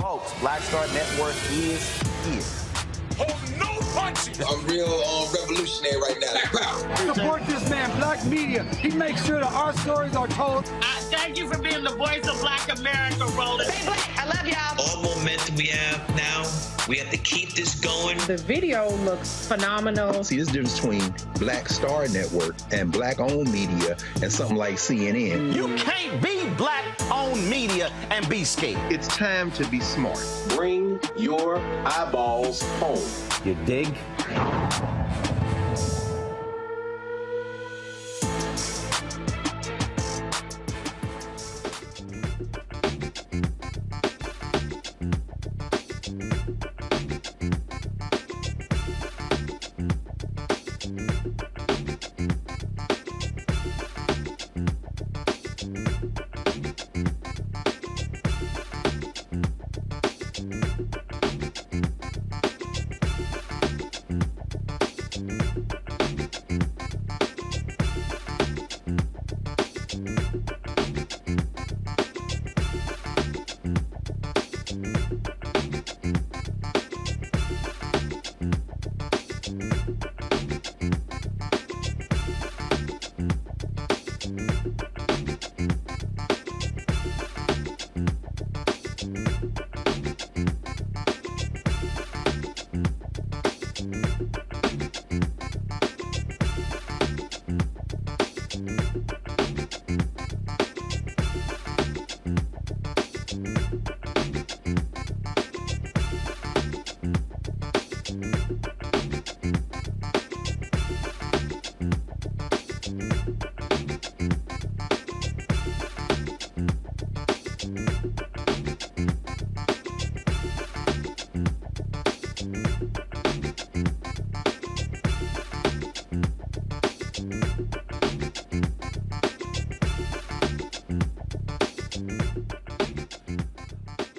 Folks, Black Star Network is here. Hold no punches. I'm real revolutionary. there right now. Support this man, Black Media. He makes sure that our stories are told. Thank you for being the voice of Black America, Roland. Stay black. I love y'all. All momentum we have now, we have to keep this going. The video looks phenomenal. See, there's a difference between Black Star Network and Black-owned media and something like CNN. You can't be Black-owned media and be scared. It's time to be smart. Bring your eyeballs home. You dig?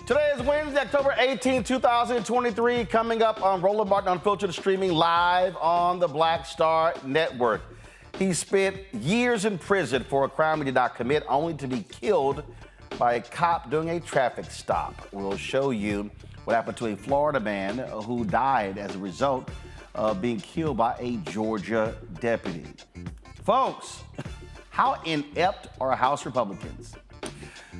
Today is Wednesday, October 18, 2023. Coming up on Roland Martin Unfiltered, streaming live on the Black Star Network. He spent years in prison for a crime he did not commit, only to be killed by a cop during a traffic stop. We'll show you what happened to a Florida man who died as a result of being killed by a Georgia deputy. Folks, how inept are House Republicans?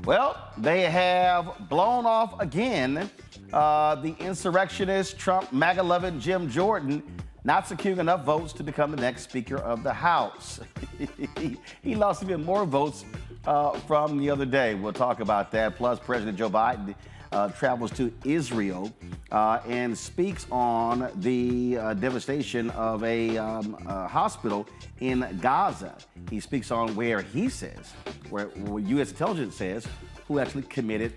Well, they have blown off again the insurrectionist, Trump MAGA-loving Jim Jordan, not securing enough votes to become the next Speaker of the House. He lost even more votes from the other day. We'll talk about that. Plus, President Joe Biden travels to Israel and speaks on the devastation of a hospital in Gaza. He speaks on where he says, where U.S. intelligence says, who actually committed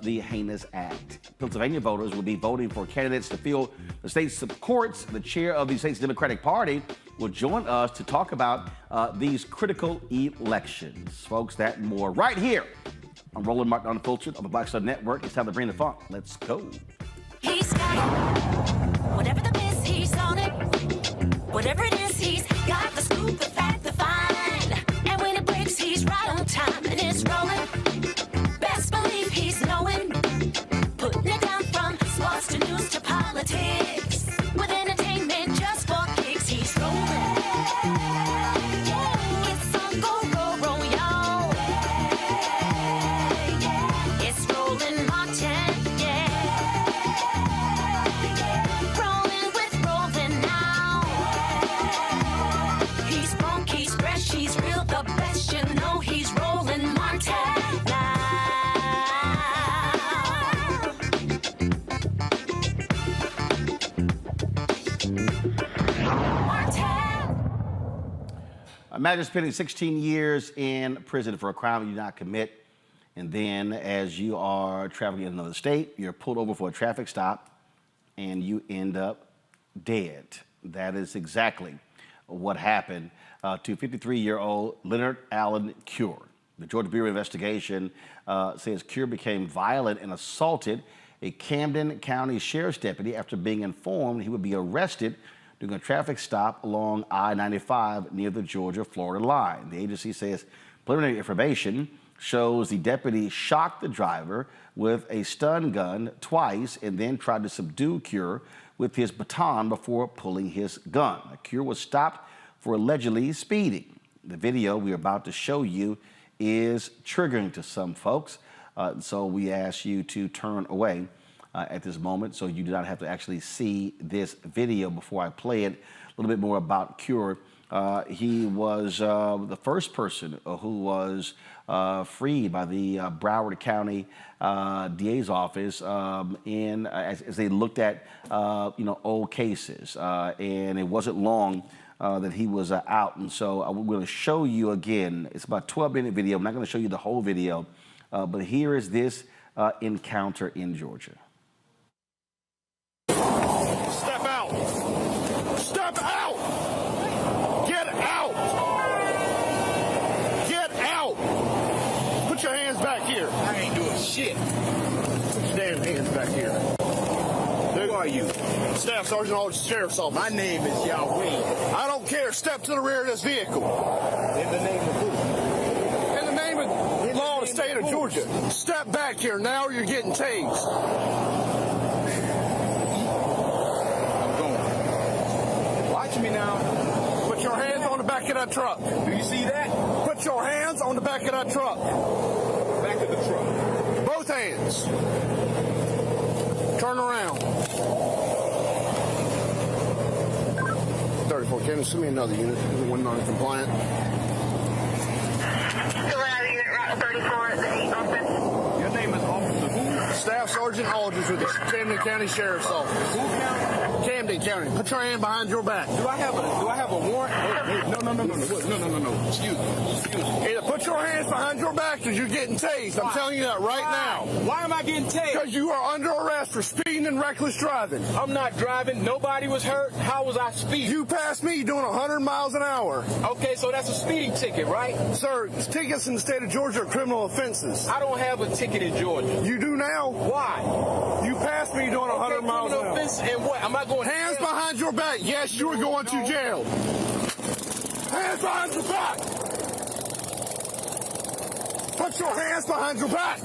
the heinous act. Pennsylvania voters will be voting for candidates to fill the state's courts. The chair of the state's Democratic Party will join us to talk about these critical elections. Folks, that and more right here on Roland Martin Unfiltered on the Black Star Network. It's time to bring the funk. Let's go. He's got it. Whatever the miss, he's on it. Whatever it is, he's got the scoop, the fact, the find. And when it breaks, he's right on time and it's rolling. Best believe he's knowing. Putting it down from sports to news to politics. With entertainment just for kicks, he's rolling. It's on go, roll, roll, y'all. It's Roland Martin, yeah. Rolling with Roland now. He's funk, he's fresh, he's real, the best, you know he's Roland Martin now. Imagine spending 16 years in prison for a crime you did not commit, and then as you are traveling in another state, you're pulled over for a traffic stop, and you end up dead. That is exactly what happened to 53-year-old Leonard Allen Cure. The Georgia Bureau of Investigation says Cure became violent and assaulted a Camden County Sheriff's deputy after being informed he would be arrested during a traffic stop along I-95 near the Georgia-Florida line. The agency says preliminary information shows the deputy shocked the driver with a stun gun twice and then tried to subdue Cure with his baton before pulling his gun. Cure was stopped for allegedly speeding. The video we're about to show you is triggering to some folks, so we ask you to turn away at this moment so you do not have to actually see this video. Before I play it, a little bit more about Cure. He was the first person who was freed by the Broward County DA's office as they looked at old cases, and it wasn't long that he was out. And so I'm going to show you again. It's about a 12-minute video. I'm not going to show you the whole video, but here is this encounter in Georgia. Step out! Step out! Get out! Get out! Put your hands back here. I ain't doing shit. Put your damn hands back here. Who are you? Staff Sergeant Hall, Sheriff's Office. My name is Yahweh. I don't care. Step to the rear of this vehicle. In the name of who? In the name of law of the state of Georgia. Step back here now or you're getting tased. Me now. Put your hands on the back of that truck. Do you see that? Put your hands on the back of that truck. Back of the truck. Both hands. Turn around. 34, can you send me another unit? One non-compliant. Still out of unit, route 34 at the 8th office. Your name is Officer who? Staff Sergeant Aldridge with the Camden County Sheriff's Office. Who county? Camden County. Put your hand behind your back. Do I have a warrant? No. Excuse me. Either put your hands behind your back because you're getting tased. I'm telling you that right now. Why am I getting tased? Because you are under arrest for speeding and reckless driving. I'm not driving. Nobody was hurt. How was I speeding? You passed me doing 100 miles an hour. Okay, so that's a speeding ticket, right? Sir, tickets in the state of Georgia are criminal offenses. I don't have a ticket in Georgia. You do now. Why? You passed me doing 100 miles an hour. Offense and what? Am I going hands behind your back? Yes, you are going to jail. Hands behind your back. Put your hands behind your back.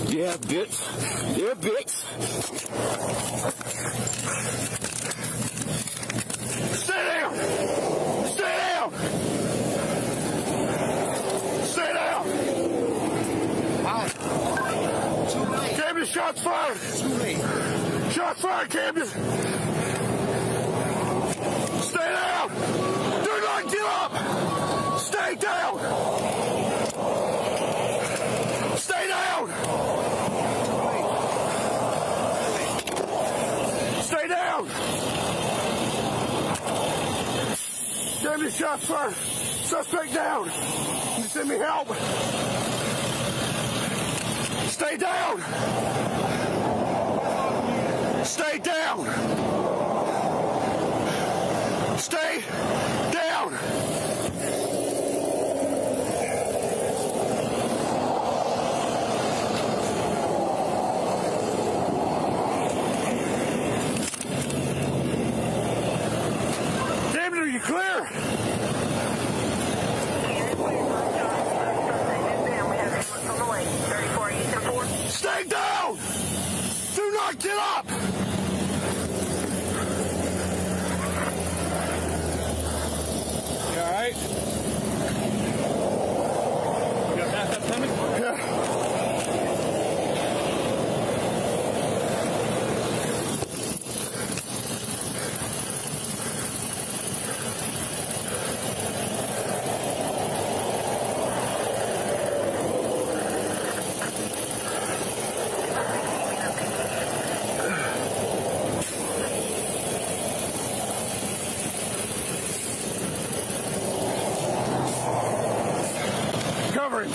Yeah, bitch. Yeah, bitch. Stay down. Stay down. Stay down. Too late. Camden, shots fired. Too late. Shots fired, Camden. Stay down. Do not give up. Stay down. Stay down. Stay down. Camden, shots fired. Suspect down. Can you send me help? Stay down. Stay down. Stay down. David, are you clear? Stay down! Do not get up! You all right? You got that coming? Yeah. Covering.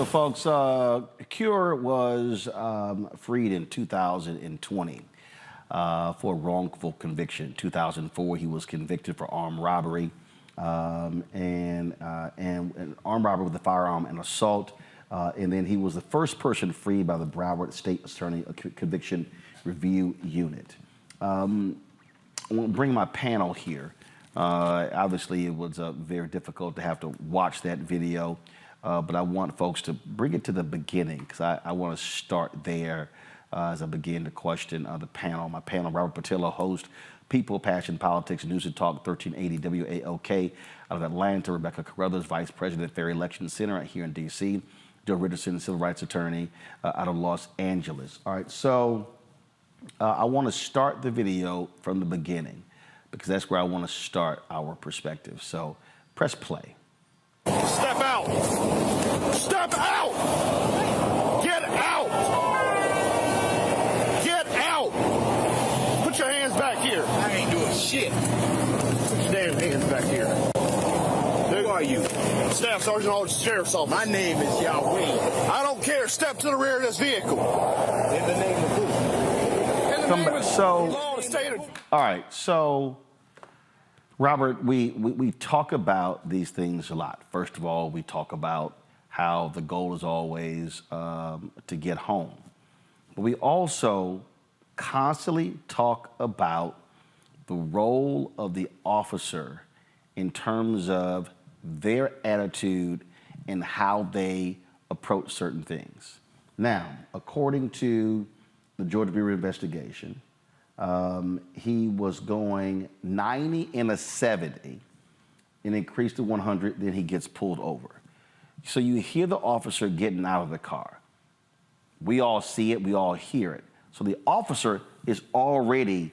So, folks, Cure was freed in 2020 for wrongful conviction. 2004, he was convicted for armed robbery and armed robbery with a firearm and assault. And then he was the first person freed by the Broward State Attorney Conviction Review Unit. I want to bring my panel here. Obviously, it was very difficult to have to watch that video, but I want folks to bring it to the beginning because I want to start there as I begin to question the panel. My panel, Robert Patillo, host, People, Passion, Politics, News and Talk, 1380 WALK out of Atlanta. Rebecca Carruthers, Vice President, Fair Election Center here in D.C. Joe Richardson, Civil Rights Attorney out of Los Angeles. All right, so I want to start the video from the beginning because that's where I want to start our perspective. So press play. Step out. Step out. Get out. Get out. Put your hands back here. I ain't doing shit. Put your damn hands back here. Who are you? Staff Sergeant Aldridge, Sheriff's Office. My name is Yahweh. I don't care. Step to the rear of this vehicle. In the name of who? Come back. So, all right. So, Robert, we talk about these things a lot. First of all, we talk about how the goal is always to get home. But we also constantly talk about the role of the officer in terms of their attitude and how they approach certain things. Now, according to the Georgia Bureau investigation, he was going 90 and a 70 and increased to 100, then he gets pulled over. So you hear the officer getting out of the car. We all see it, we all hear it. So the officer is already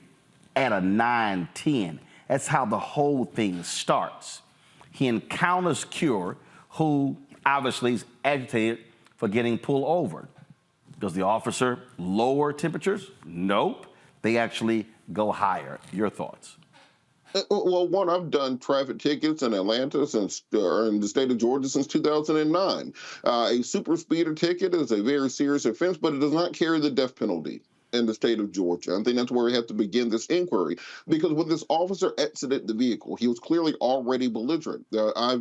at a 9-10. That's how the whole thing starts. He encounters Cure, who obviously is agitated for getting pulled over. Does the officer lower temperatures? Nope. They actually go higher. Your thoughts? Well, one, I've done traffic tickets in Atlanta in the state of Georgia since 2009. A super speeder ticket is a very serious offense, but it does not carry the death penalty in the state of Georgia. I think that's where we have to begin this inquiry, because when this officer exited the vehicle, he was clearly already belligerent. I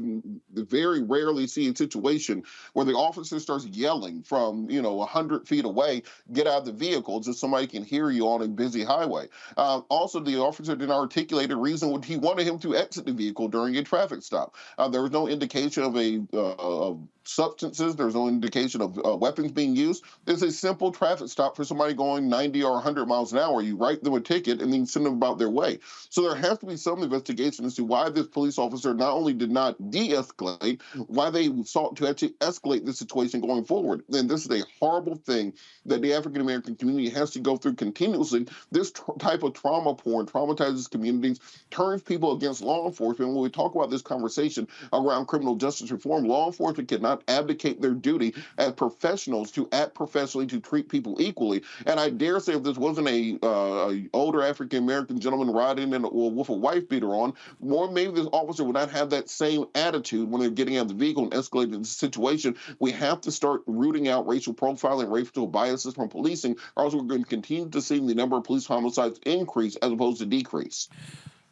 very rarely see a situation where the officer starts yelling from 100 feet away, "Get out of the vehicle," just somebody can hear you on a busy highway. Also, the officer did not articulate a reason when he wanted him to exit the vehicle during a traffic stop. There was no indication of substances. There's no indication of weapons being used. It's a simple traffic stop for somebody going 90 or 100 miles an hour. You write them a ticket and then send them about their way. So there has to be some investigation as to why this police officer not only did not de-escalate, why they sought to actually escalate the situation going forward. And this is a horrible thing that the African-American community has to go through continuously. This type of trauma porn traumatizes communities, turns people against law enforcement. When we talk about this conversation around criminal justice reform, law enforcement cannot abdicate their duty as professionals to act professionally, to treat people equally. And I dare say if this wasn't a older African-American gentleman riding with a wife beater on, more maybe this officer would not have that same attitude when they're getting out of the vehicle and escalating the situation. We have to start rooting out racial profiling, racial biases from policing, or else we're going to continue to see the number of police homicides increase as opposed to decrease.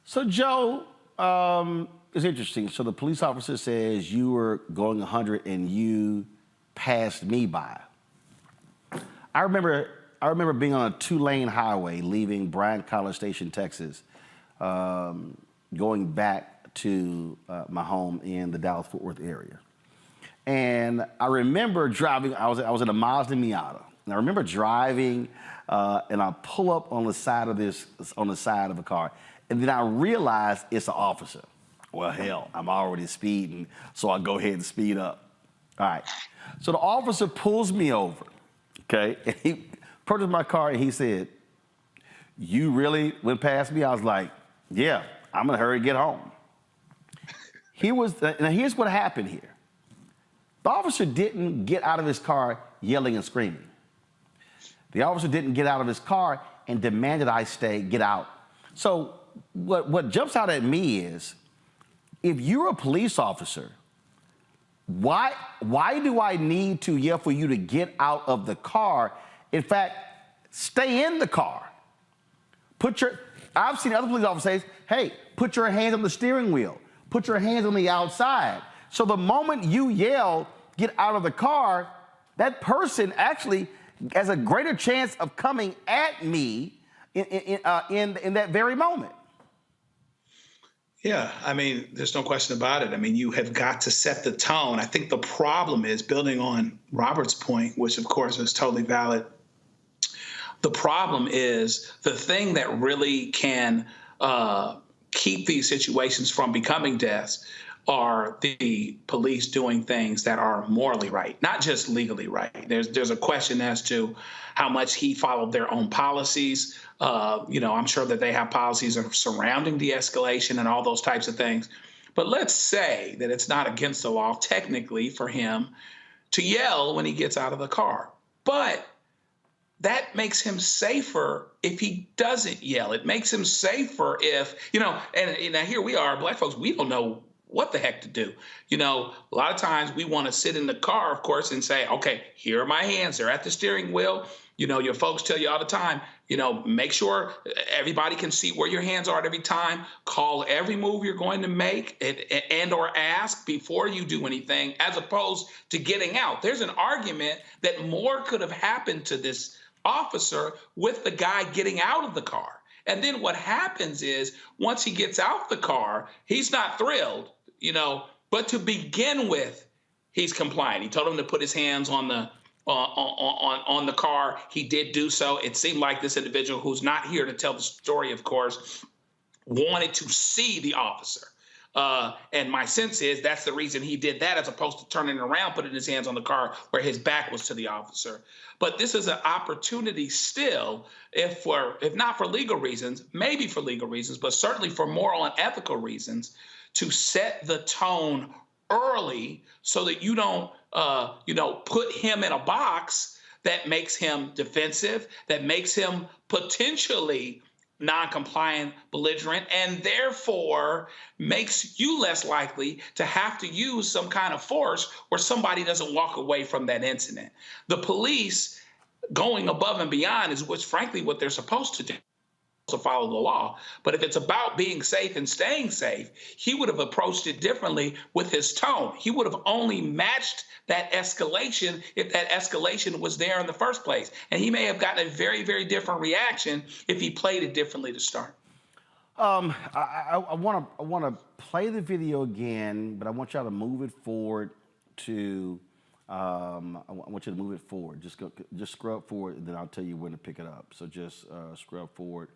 So, Joe, it's interesting. So the police officer says you were going 100 and you passed me by. I remember being on a 2-lane highway leaving Bryan College Station, Texas, going back to my home in the Dallas-Fort Worth area. And I remember driving, I was in a Mazda Miata. And I remember driving and I pull up on the side of a car. And then I realized it's an officer. Well, hell, I'm already speeding, so I go ahead and speed up. All right. So the officer pulls me over, okay? And he approaches my car and he said, "You really went past me?" I was like, "Yeah, I'm gonna hurry and get home." Now here's what happened here. The officer didn't get out of his car yelling and screaming. The officer didn't get out of his car and demanded I get out. So what jumps out at me is, if you're a police officer, Why do I need to yell for you to get out of the car? In fact, stay in the car. I've seen other police officers say, hey, put your hands on the steering wheel. Put your hands on the outside. So the moment you yell, get out of the car, that person actually has a greater chance of coming at me in that very moment. Yeah, I mean, there's no question about it. I mean, you have got to set the tone. I think the problem is, building on Robert's point, which of course is totally valid, the problem is the thing that really can keep these situations from becoming deaths are the police doing things that are morally right, not just legally right. There's a question as to how much he followed their own policies. I'm sure that they have policies surrounding de-escalation and all those types of things. But let's say that it's not against the law technically for him to yell when he gets out of the car. But that makes him safer if he doesn't yell. It makes him safer if, and now here we are, Black folks, we don't know what the heck to do. A lot of times we want to sit in the car, of course, and say, okay, here are my hands. They're at the steering wheel. Your folks tell you all the time, make sure everybody can see where your hands are at every time. Call every move you're going to make and or ask before you do anything, as opposed to getting out. There's an argument that more could have happened to this officer with the guy getting out of the car. And then what happens is once he gets out the car, he's not thrilled, but to begin with, he's compliant. He told him to put his hands on the car. He did do so. It seemed like this individual, who's not here to tell the story, of course, wanted to see the officer. And my sense is that's the reason he did that, as opposed to turning around, putting his hands on the car where his back was to the officer. But this is an opportunity still, if not for legal reasons, maybe for legal reasons, but certainly for moral and ethical reasons, to set the tone early so that you don't, put him in a box that makes him defensive, that makes him potentially non-compliant, belligerent, and therefore makes you less likely to have to use some kind of force where somebody doesn't walk away from that incident. The police going above and beyond is frankly what they're supposed to do, to follow the law. But if it's about being safe and staying safe, he would have approached it differently with his tone. He would have only matched that escalation if that escalation was there in the first place. And he may have gotten a very, very different reaction if he played it differently to start. I want to play the video again, but I want y'all to move it forward to. I want you to move it forward. Just scrub forward, and then I'll tell you when to pick it up. So just scrub forward.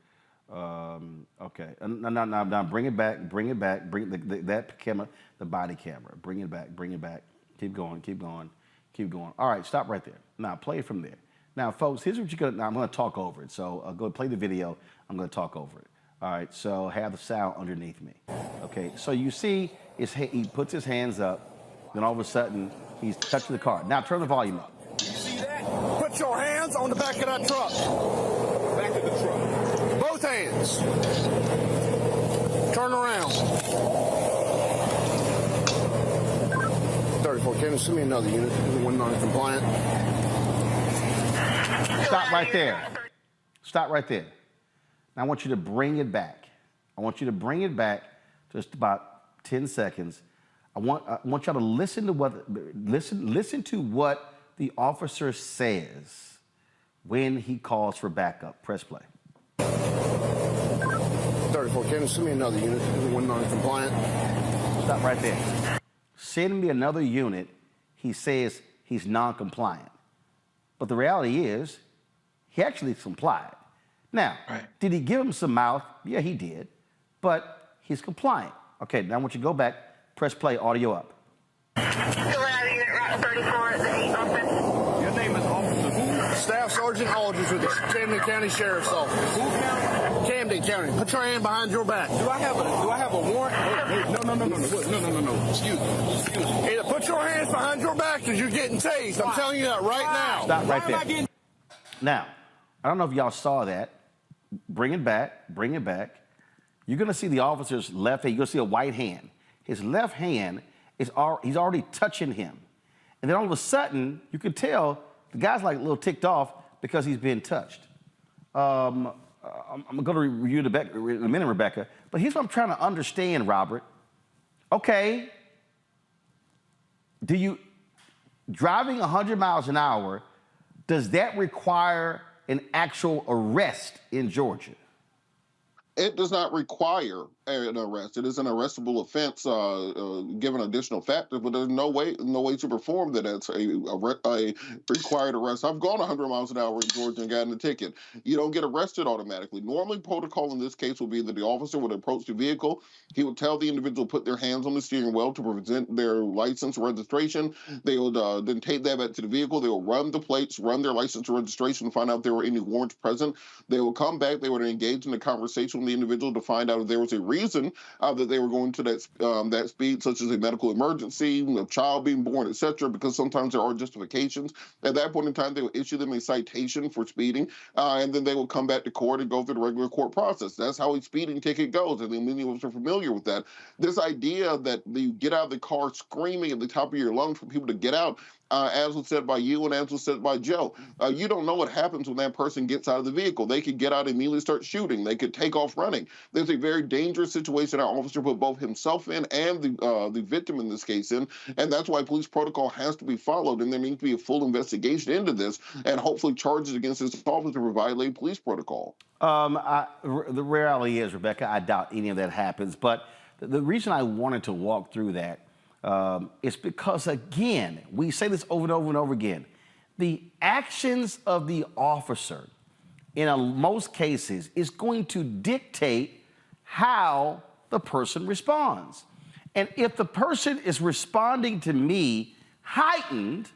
Okay. Now bring it back. Bring that camera, the body camera. Bring it back. Keep going. All right, stop right there. Now play it from there. Now, folks, here's what you're gonna. Now I'm gonna talk over it. So go play the video. I'm gonna talk over it. All right. So have the sound underneath me. Okay. So you see, he puts his hands up, then all of a sudden he's touching the car. Now turn the volume up. You see that? Put your hands on the back of that truck. Back of the truck. Both hands. Turn around. 34, can you send me another unit? One non-compliant. Stop right there. Stop right there. Now I want you to bring it back. I want you to bring it back just about 10 seconds. I want y'all to listen to what the officer says when he calls for backup. Press play. 34, can you send me another unit? One non-compliant. Stop right there. Send me another unit. He says he's non-compliant. But the reality is, he actually complied. Now, Did he give him some mouth? Yeah, he did. But he's compliant. Okay, now I want you to go back. Press play, audio up. Route 34 at the 8th office. Your name is Officer who? Staff Sergeant Aldridge with the Camden County Sheriff's Office. Who county? Camden County. Put your hand behind your back. Do I have a warrant? No. Excuse me. Either put your hands behind your back because you're getting tased. I'm telling you that right now. Stop right there. Now, I don't know if y'all saw that. Bring it back. You're going to see the officer's left hand. You're going to see a white hand. His left hand he's already touching him. And then all of a sudden, you can tell the guy's like a little ticked off because he's being touched. I'm going to review in a minute, Rebecca, but here's what I'm trying to understand, Robert. Okay, driving 100 miles an hour, does that require an actual arrest in Georgia? It does not require an arrest. It is an arrestable offense given additional factors, but there's no way to perform that as a required arrest. I've gone 100 miles an hour in Georgia and gotten a ticket. You don't get arrested automatically. Normally, protocol in this case would be that the officer would approach the vehicle. He would tell the individual to put their hands on the steering wheel to present their license or registration. They would then take that back to the vehicle. They will run the plates, run their license or registration, find out if there were any warrants present. They will come back. They would engage in a conversation with the individual to find out if there was a reason that they were going to that speed, such as a medical emergency, a child being born, etc. Because sometimes there are justifications. At that point in time, they will issue them a citation for speeding, and then they will come back to court and go through the regular court process. That's how a speeding ticket goes, and many of us are familiar with that. This idea that you get out of the car screaming at the top of your lungs for people to get out, as was said by you and as was said by Joe, you don't know what happens when that person gets out of the vehicle. They could get out and immediately start shooting. They could take off running. There's a very dangerous situation our officer put both himself in and the victim in this case in, and that's why police protocol has to be followed, and there needs to be a full investigation into this, and hopefully charges against this officer for violating police protocol. The reality is, Rebecca, I doubt any of that happens, but the reason I wanted to walk through that is because, again, we say this over and over and over again, the actions of the officer in most cases is going to dictate how the person responds. And if the person is responding to me heightened,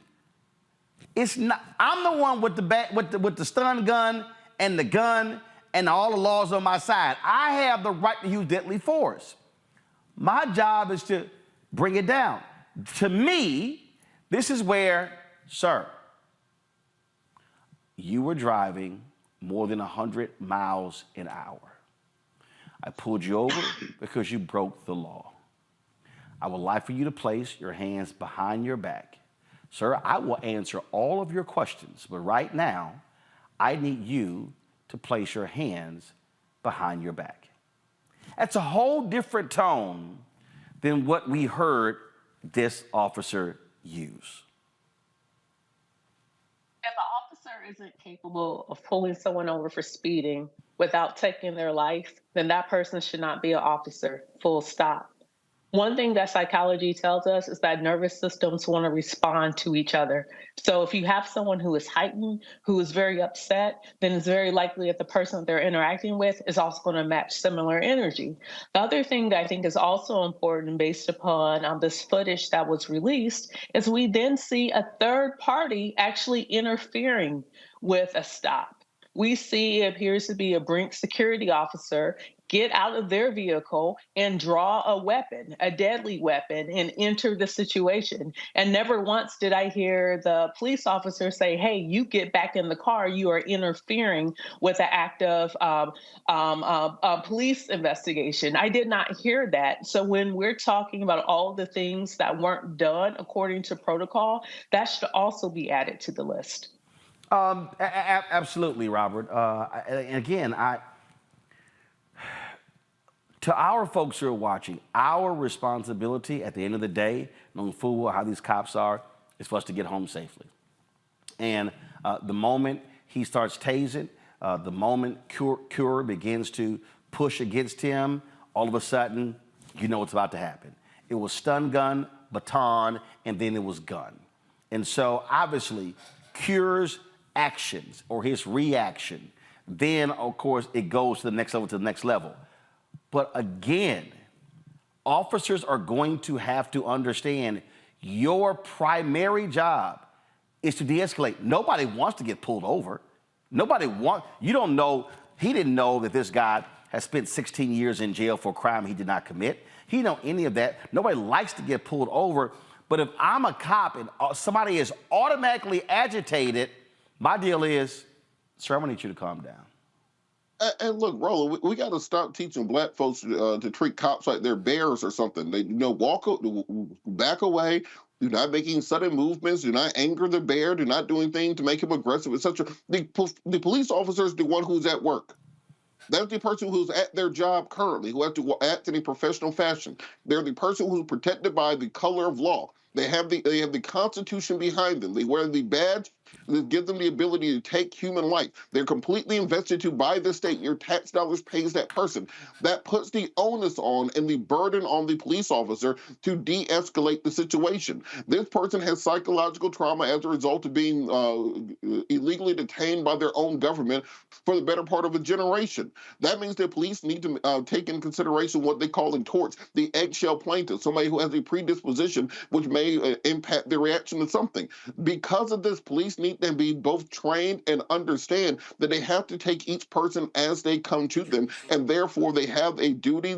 it's not, I'm the one with the stun gun and all the laws on my side. I have the right to use deadly force. My job is to bring it down. To me, this is where, sir, you were driving more than 100 miles an hour. I pulled you over because you broke the law. I would like for you to place your hands behind your back. Sir, I will answer all of your questions, but right now, I need you to place your hands behind your back. That's a whole different tone than what we heard this officer use. If an officer isn't capable of pulling someone over for speeding without taking their life, then that person should not be an officer, full stop. One thing that psychology tells us is that nervous systems want to respond to each other. So if you have someone who is heightened, who is very upset, then it's very likely that the person that they're interacting with is also going to match similar energy. The other thing that I think is also important based upon this footage that was released is we then see a third party actually interfering with a stop. We see it appears to be a Brink security officer get out of their vehicle and draw a weapon, a deadly weapon, and enter the situation. And never once did I hear the police officer say, hey, you get back in the car. You are interfering with an active police investigation. I did not hear that. So when we're talking about all the things that weren't done according to protocol, that should also be added to the list. Absolutely, Robert. And again, to our folks who are watching, our responsibility at the end of the day, knowing full well how these cops are, is for us to get home safely. And the moment he starts tasing, the moment Cure begins to push against him, all of a sudden, you know what's about to happen. It was stun gun, baton, and then it was gun. And so obviously, Cure's actions or his reaction, then of course it goes to the next level. But again, officers are going to have to understand your primary job is to de-escalate. Nobody wants to get pulled over. You don't know, he didn't know that this guy has spent 16 years in jail for a crime he did not commit. He didn't know any of that. Nobody likes to get pulled over. But if I'm a cop and somebody is automatically agitated, my deal is, sir, I'm gonna need you to calm down. And look, Roland, we got to stop teaching black folks to treat cops like they're bears or something. They back away. Do not making sudden movements. Do not anger the bear. Do not do anything to make him aggressive, etc. The police officer is the one who's at work. That's the person who's at their job currently, who has to act in a professional fashion. They're the person who's protected by the color of law. They have the Constitution behind them. They wear the badge that gives them the ability to take human life. They're completely invested to by the state. Your tax dollars pays that person. That puts the onus on and the burden on the police officer to de-escalate the situation. This person has psychological trauma as a result of being illegally detained by their own government for the better part of a generation. That means that police need to take in consideration what they call in torts the eggshell plaintiff, somebody who has a predisposition which may impact their reaction to something. Because of this, police need to be both trained and understand that they have to take each person as they come to them, and therefore they have a duty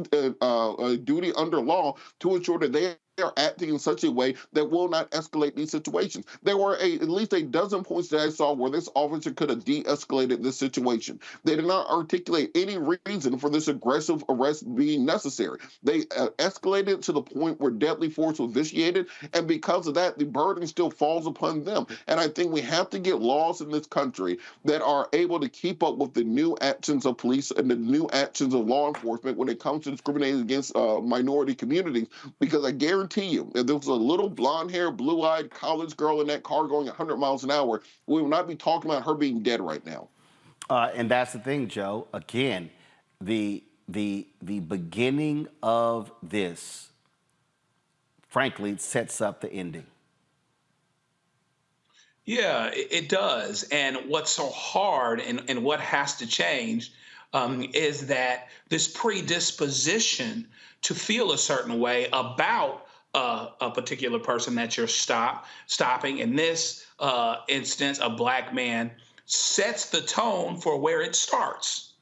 under law to ensure that they are acting in such a way that will not escalate these situations. There were at least a dozen points that I saw where this officer could have de-escalated this situation. They did not articulate any reason for this aggressive arrest being necessary. They escalated to the point where deadly force was vitiated, and because of that, the burden still falls upon them. And I think we have to get laws in this country that are able to keep up with the new actions of police and the new actions of law enforcement when it comes to discriminating against minority communities, because I guarantee you, if there was a little blonde-haired, blue-eyed college girl in that car going 100 miles an hour, we would not be talking about her being dead right now. And that's the thing, Joe. Again, the beginning of this, frankly, sets up the ending. Yeah, it does. And what's so hard and what has to change is that this predisposition to feel a certain way about a particular person that you're stopping. In this instance, a black man sets the tone for where it starts.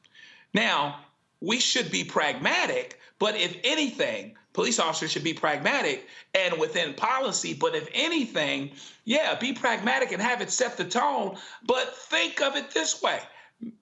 Now, we should be pragmatic, but if anything, police officers should be pragmatic and within policy. But if anything, yeah, be pragmatic and have it set the tone. But think of it this way.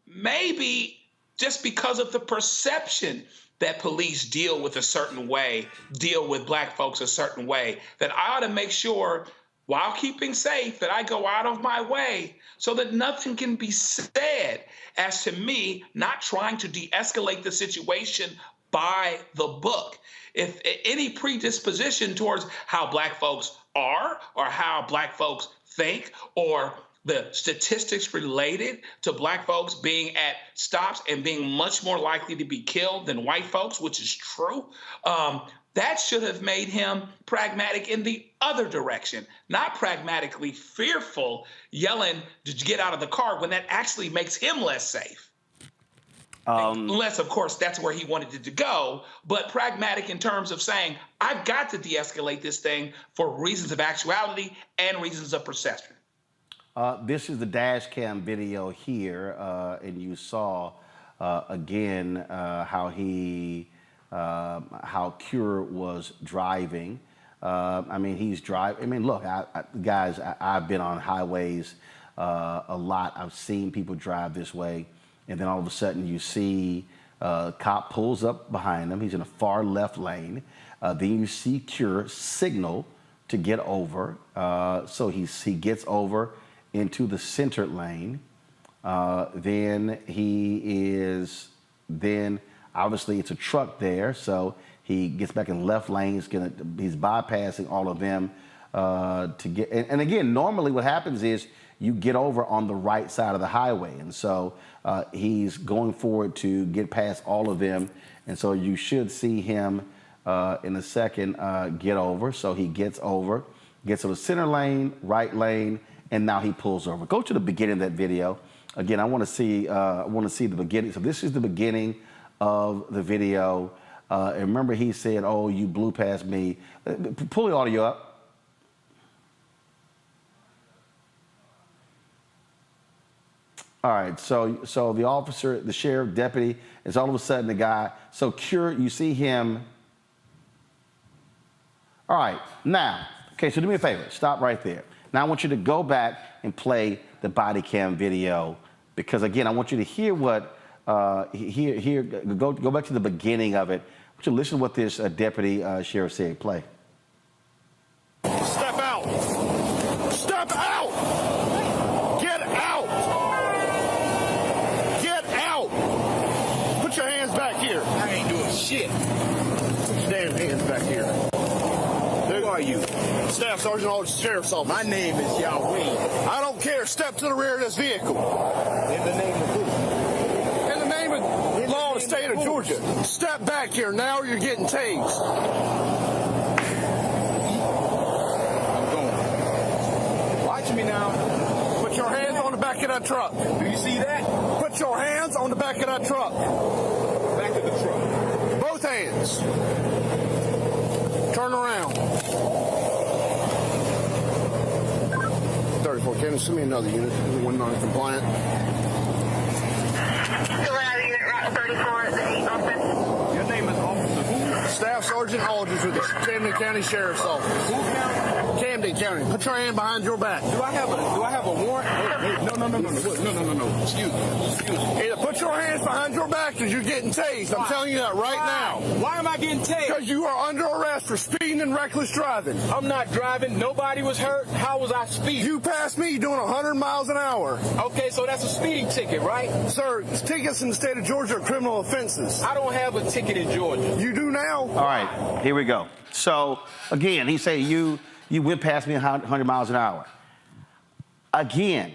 Maybe just because of the perception that police deal with a certain way, deal with black folks a certain way, that I ought to make sure, while keeping safe, that I go out of my way so that nothing can be said as to me not trying to de-escalate the situation by the book. If any predisposition towards how black folks are or how black folks think, or the statistics related to black folks being at stops and being much more likely to be killed than white folks, which is true, that should have made him pragmatic in the other direction, not pragmatically fearful, yelling to get out of the car when that actually makes him less safe. Unless, of course, that's where he wanted it to go, but pragmatic in terms of saying, I've got to de-escalate this thing for reasons of actuality and reasons of perception. This is the dash cam video here, and you saw again how Cure was driving. I mean, he's driving. I mean, look, guys, I've been on highways a lot. I've seen people drive this way, and then all of a sudden you see a cop pulls up behind him. He's in a far left lane. Then you see Cure signal to get over. So he gets over into the center lane. Then obviously it's a truck there, so he gets back in left lane. He's bypassing all of them to get. And again, normally what happens is you get over on the right side of the highway, and so he's going forward to get past all of them, and so you should see him in a second get over. So he gets over, gets to the center lane, right lane, and now he pulls over. Go to the beginning of that video. Again, I want to see the beginning. So this is the beginning of the video. And remember, he said, "Oh, you blew past me." Pull the audio up. All right. So the officer, the sheriff, deputy, is all of a sudden the guy. So Cure, you see him. All right. Now, okay. So do me a favor. Stop right there. Now I want you to go back and play the body cam video, because again, I want you to hear what Here, go back to the beginning of it. Would you listen to what this deputy sheriff said? Play. Step out. Step out. Get out. Get out. Put your hands back here. I ain't doing shit. Put your damn hands back here. Who are you? Staff Sergeant Aldridge, Sheriff's Office. My name is Yahweh. I don't care. Step to the rear of this vehicle. In the name of who? In the name of law of the state of Georgia. Step back here now or you're getting tased. I'm going. Watch me now. Put your hands on the back of that truck. Do you see that? Put your hands on the back of that truck. Back of the truck. Both hands. Turn around. 34 Cannon, send me another unit. One non-compliant. Go out of unit, route 34, the 8 open. Your name is Officer who? Staff Sergeant Aldridge with the Camden County Sheriff's Office. Who county? Camden County. Put your hand behind your back. Do I have a warrant? No. Excuse me. Either put your hands behind your back because you're getting tased. I'm telling you that right now. Why am I getting tased? Because you are under arrest for speeding and reckless driving. I'm not driving. Nobody was hurt. How was I speeding? You passed me doing 100 miles an hour. Okay, so that's a speeding ticket, right? Sir, tickets in the state of Georgia are criminal offenses. I don't have a ticket in Georgia. You do now. All right, here we go. So, again, he said you went past me 100 miles an hour. Again,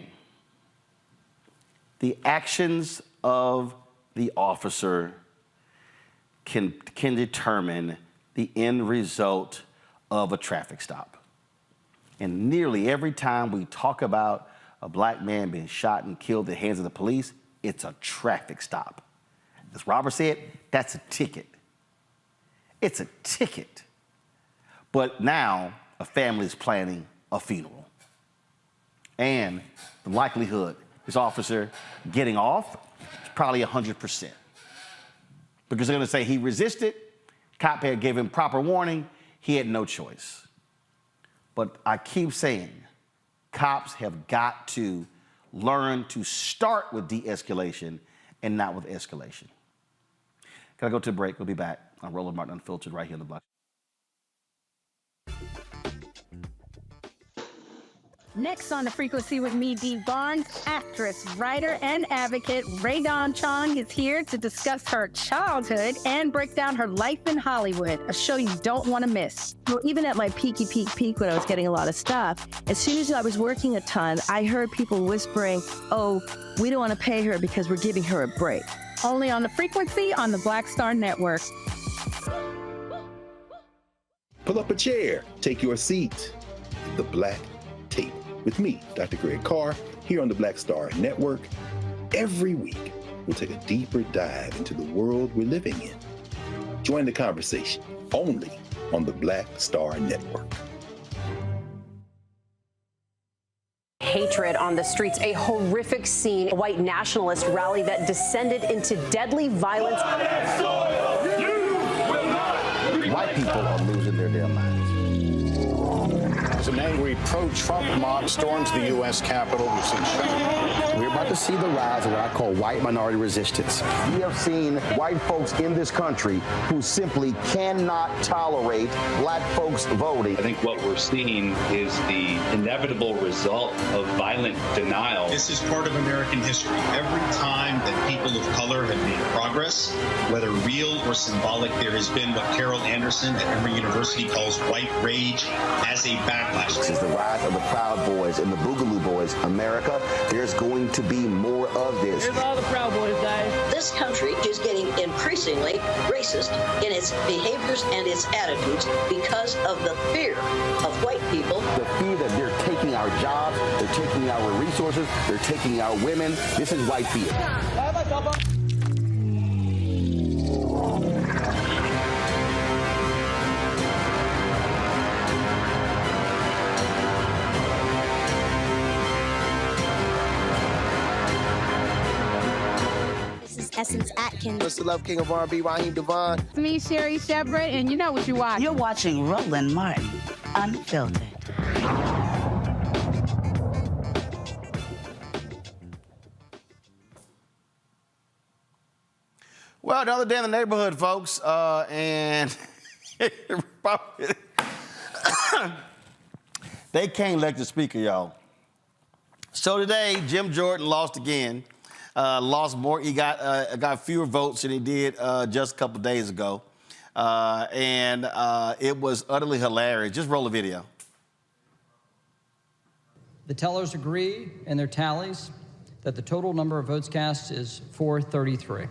the actions of the officer can determine the end result of a traffic stop. And nearly every time we talk about a black man being shot and killed at the hands of the police, it's a traffic stop. As Robert said, that's a ticket. It's a ticket. But now a family is planning a funeral. And the likelihood this officer getting off is probably 100%. Because they're going to say he resisted, cop had gave him proper warning, he had no choice. But I keep saying, cops have got to learn to start with de-escalation and not with escalation. Gotta go to a break. We'll be back on Roland Martin Unfiltered right here on the block. Next on The Frequency with me, Dee Barnes, actress, writer, and advocate Ray Dawn Chong is here to discuss her childhood and break down her life in Hollywood, a show you don't want to miss. Well, even at my peak when I was getting a lot of stuff, as soon as I was working a ton, I heard people whispering, oh, we don't want to pay her because we're giving her a break. Only on The Frequency on the Black Star Network. Pull up a chair, take your seat. The Black Tape with me, Dr. Greg Carr, here on the Black Star Network. Every week, we'll take a deeper dive into the world we're living in. Join the conversation only on the Black Star Network. Hatred on the streets, a horrific scene, a white nationalist rally that descended into deadly violence. White people are losing their damn minds. As an angry pro-Trump mob storms the U.S. Capitol, we've seen shooting. We're about to see the rise of what I call white minority resistance. We have seen white folks in this country who simply cannot tolerate black folks voting. I think what we're seeing is the inevitable result of violent denial. This is part of American history. Every time that people of color have made progress, whether real or symbolic, there has been what Carol Anderson at Emory University calls white rage as a backlash. This is the rise of the Proud Boys and the Boogaloo Boys. America, there's going to be more of this. Here's all the Proud Boys, guys. This country is getting increasingly racist in its behaviors and its attitudes because of the fear of white people. The fear that they're taking our jobs, they're taking our resources, they're taking our women. This is white fear. Essence Atkins. Mr. Love King of R&B, Raheem Devon. It's me, Sherry Shepard, and you know what you watch. You're watching Roland Martin Unfiltered. Well, another day in the neighborhood, folks, and they can't elect the speaker, y'all. So today, Jim Jordan lost again. Lost more. He got fewer votes than he did just a couple days ago, and it was utterly hilarious. Just roll the video. The tellers agree in their tallies that the total number of votes cast is 433,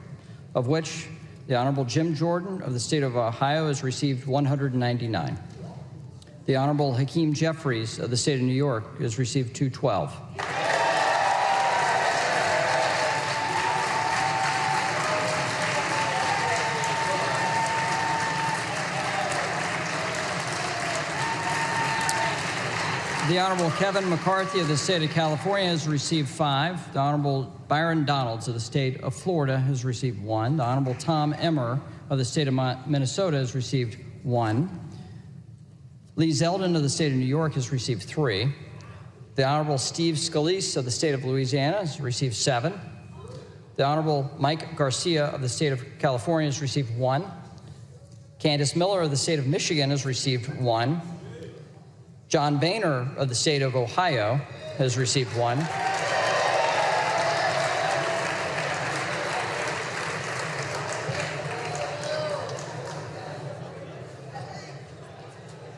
of which the Honorable Jim Jordan of the state of Ohio has received 199. The Honorable Hakeem Jeffries of the state of New York has received 212. The Honorable Kevin McCarthy of the state of California has received 5. The Honorable Byron Donalds of the state of Florida has received 1. The Honorable Tom Emmer of the state of Minnesota has received 1. Lee Zeldin of the state of New York has received 3. The Honorable Steve Scalise of the state of Louisiana has received 7. The Honorable Mike Garcia of the state of California has received 1. Candace Miller of the state of Michigan has received 1. John Boehner of the state of Ohio has received 1.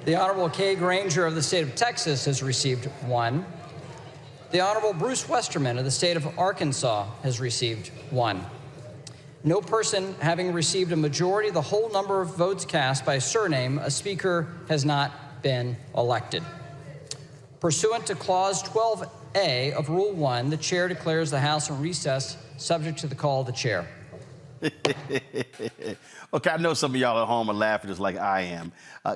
The Honorable Kay Granger of the state of Texas has received 1. The Honorable Bruce Westerman of the state of Arkansas has received 1. No person having received a majority of the whole number of votes cast by surname, a speaker has not been elected. Pursuant to Clause 12A of Rule 1, the chair declares the House in recess, subject to the call of the chair. Okay, I know some of y'all at home are laughing just like I am.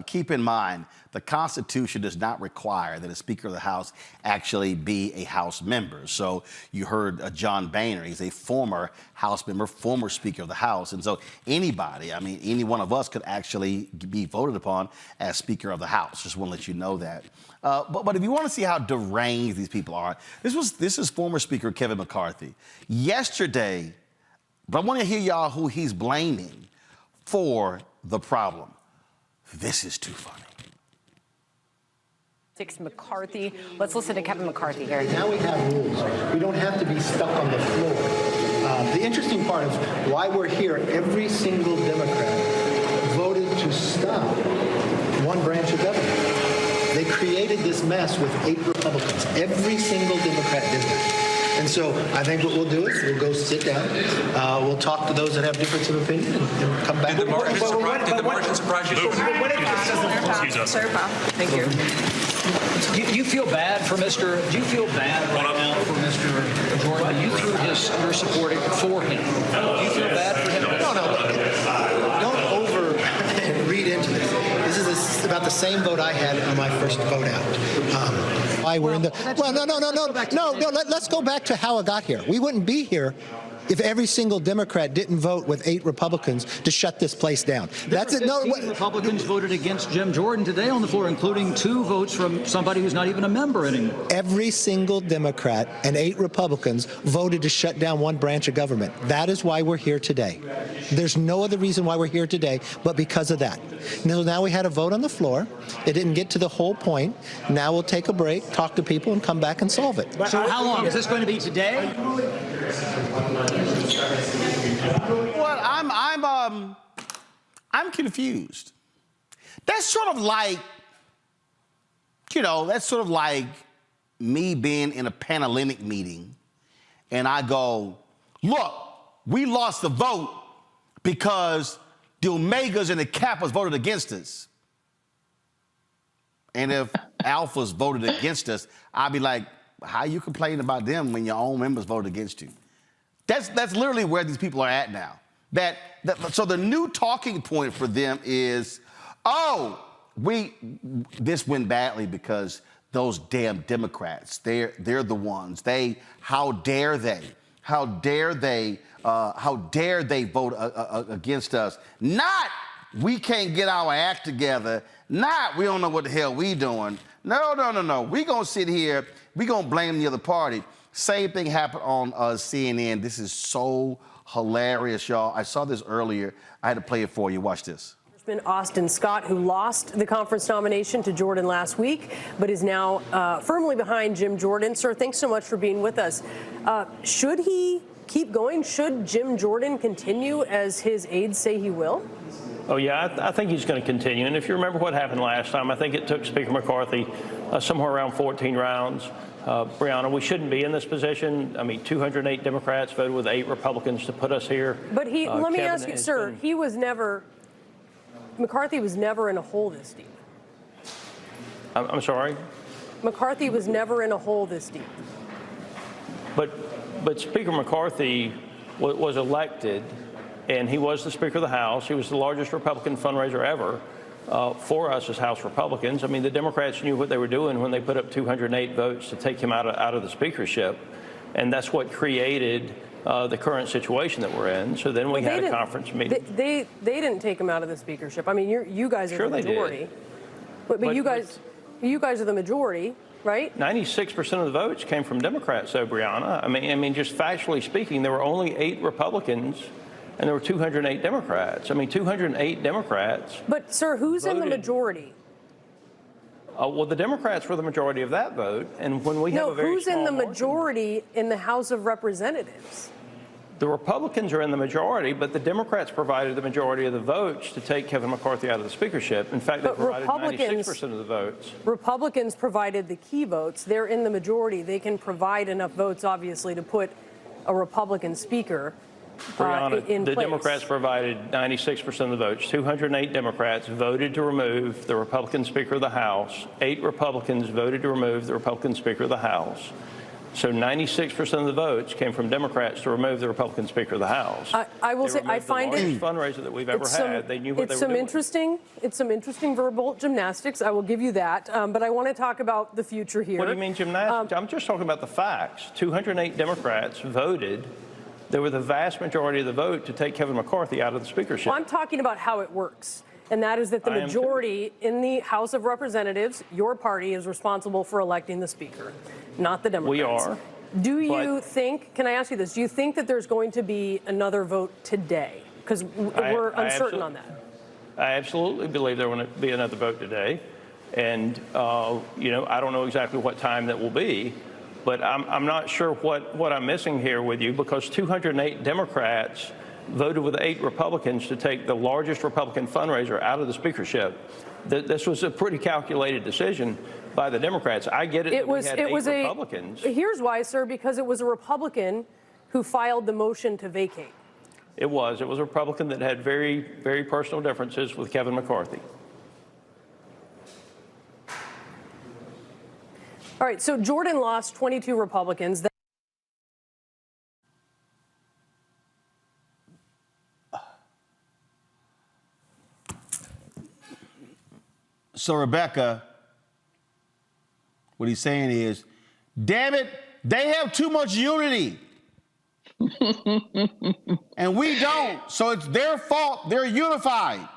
Keep in mind, the Constitution does not require that a Speaker of the House actually be a House member. So you heard John Boehner. He's a former House member, former Speaker of the House. And so anybody, I mean, any one of us could actually be voted upon as Speaker of the House. Just want to let you know that. But if you want to see how deranged these people are, this is former Speaker Kevin McCarthy. Yesterday, but I want to hear y'all who he's blaming for the problem. This is too funny. McCarthy. Let's listen to Kevin McCarthy here. Now we have rules. We don't have to be stuck on the floor. The interesting part is why we're here. Every single Democrat voted to stop one branch of government. They created this mess with 8 Republicans. Every single Democrat did that. And so I think what we'll do is we'll go sit down. We'll talk to those that have difference of opinion and come back. Did the margin surprise you? Excuse us. Thank you. Do you feel bad for Mr. Do you feel bad right now for Mr. Jordan? You threw your support for him. Do you feel bad for him? No. Don't over-read into this. This is about the same vote I had on my first vote out. Why we're in the no. Let's go back to how it got here. We wouldn't be here if every single Democrat didn't vote with 8 Republicans to shut this place down. That's it. No, Republicans voted against Jim Jordan today on the floor, including 2 votes from somebody who's not even a member anymore. Every single Democrat and 8 Republicans voted to shut down one branch of government. That is why we're here today. There's no other reason why we're here today but because of that. Now we had a vote on the floor. It didn't get to the whole point. Now we'll take a break, talk to people, and come back and solve it. So how long? Is this going to be today? Well, I'm confused. That's sort of like, that's sort of like me being in a Panhellenic meeting and I go, look, we lost the vote because the Omegas and the Kappas voted against us. And if Alphas voted against us, I'd be like, how you complaining about them when your own members voted against you? That's literally where these people are at now. So the new talking point for them is, this went badly because those damn Democrats, they're the ones. How dare they vote against us? Not we can't get our act together. Not we don't know what the hell we doing. No. We gonna sit here. We gonna blame the other party. Same thing happened on CNN. This is so hilarious, y'all. I saw this earlier. I had to play it for you. Watch this. Austin Scott, who lost the conference nomination to Jordan last week, but is now firmly behind Jim Jordan. Sir, thanks so much for being with us. Should he keep going? Should Jim Jordan continue as his aides say he will? Oh, yeah, I think he's going to continue. And if you remember what happened last time, I think it took Speaker McCarthy somewhere around 14 rounds. Brianna, we shouldn't be in this position. I mean, 208 Democrats voted with 8 Republicans to put us here. But let me ask you, sir, McCarthy was never in a hole this deep. I'm sorry? McCarthy was never in a hole this deep. But Speaker McCarthy was elected, and he was the Speaker of the House. He was the largest Republican fundraiser ever for us as House Republicans. I mean, the Democrats knew what they were doing when they put up 208 votes to take him out of the speakership, and that's what created the current situation that we're in. So then we had a conference meeting. They didn't take him out of the speakership. I mean, you guys are the majority. But you guys are the majority, right? 96% of the votes came from Democrats, though, Brianna. I mean, just factually speaking, there were only 8 Republicans, and there were 208 Democrats. I mean, 208 Democrats. But, sir, who's in the majority? Well, the Democrats were the majority of that vote, and when we have a very who's in the majority in the House of Representatives? The Republicans are in the majority, but the Democrats provided the majority of the votes to take Kevin McCarthy out of the speakership. In fact, they provided 96% of the votes. Republicans provided the key votes. They're in the majority. They can provide enough votes, obviously, to put a Republican speaker in the place. Democrats provided 96% of the votes. 208 Democrats voted to remove the Republican Speaker of the House. 8 Republicans voted to remove the Republican Speaker of the House. So 96% of the votes came from Democrats to remove the Republican Speaker of the House. I will say, I find it the largest fundraiser that we've ever had. They knew what they were doing. It's some interesting verbal gymnastics. I will give you that. But I want to talk about the future here. What do you mean gymnastics? I'm just talking about the facts. 208 Democrats voted. There were the vast majority of the vote to take Kevin McCarthy out of the speakership. Well, I'm talking about how it works. And that is that the majority in the House of Representatives, your party, is responsible for electing the speaker, not the Democrats. We are. Do you think, can I ask you this, do you think that there's going to be another vote today? Because we're uncertain on that. I absolutely believe there will be another vote today. And, I don't know exactly what time that will be. But I'm not sure what I'm missing here with you, because 208 Democrats voted with 8 Republicans to take the largest Republican fundraiser out of the speakership. This was a pretty calculated decision by the Democrats. I get it. We had 8 Republicans. Here's why, sir, because it was a Republican who filed the motion to vacate. It was a Republican that had very, very personal differences with Kevin McCarthy. All right, so Jordan lost 22 Republicans. So, Rebecca, what he's saying is, damn it, they have too much unity. And we don't. So it's their fault. They're unified.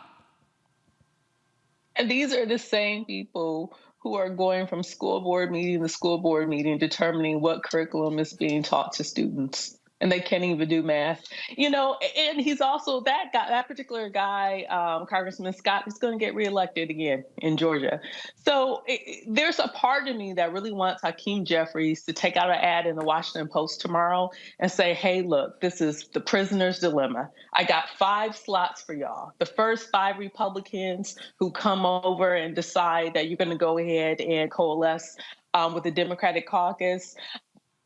And these are the same people who are going from school board meeting to school board meeting, determining what curriculum is being taught to students. And they can't even do math, and he's also that guy, that particular guy, Congressman Scott, is going to get reelected again in Georgia. So there's a part of me that really wants Hakeem Jeffries to take out an ad in the Washington Post tomorrow and say, hey, look, this is the prisoner's dilemma. I got 5 slots for y'all. The first 5 Republicans who come over and decide that you're going to go ahead and coalesce with the Democratic caucus,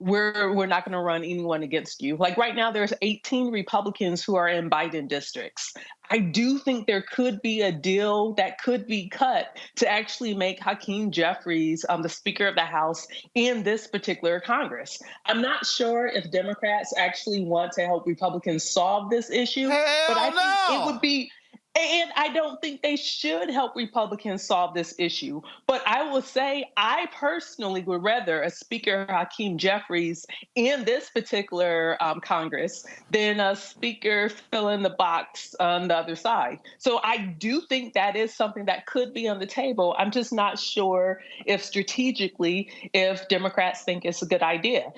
we're not going to run anyone against you. Like right now, there's 18 Republicans who are in Biden districts. I do think there could be a deal that could be cut to actually make Hakeem Jeffries the Speaker of the House in this particular Congress. I'm not sure if Democrats actually want to help Republicans solve this issue, but I think it would be. And I don't think they should help Republicans solve this issue. But I will say I personally would rather a Speaker Hakeem Jeffries in this particular Congress than a Speaker fill in the box on the other side. So I do think that is something that could be on the table. I'm just not sure if strategically, if Democrats think it's a good idea.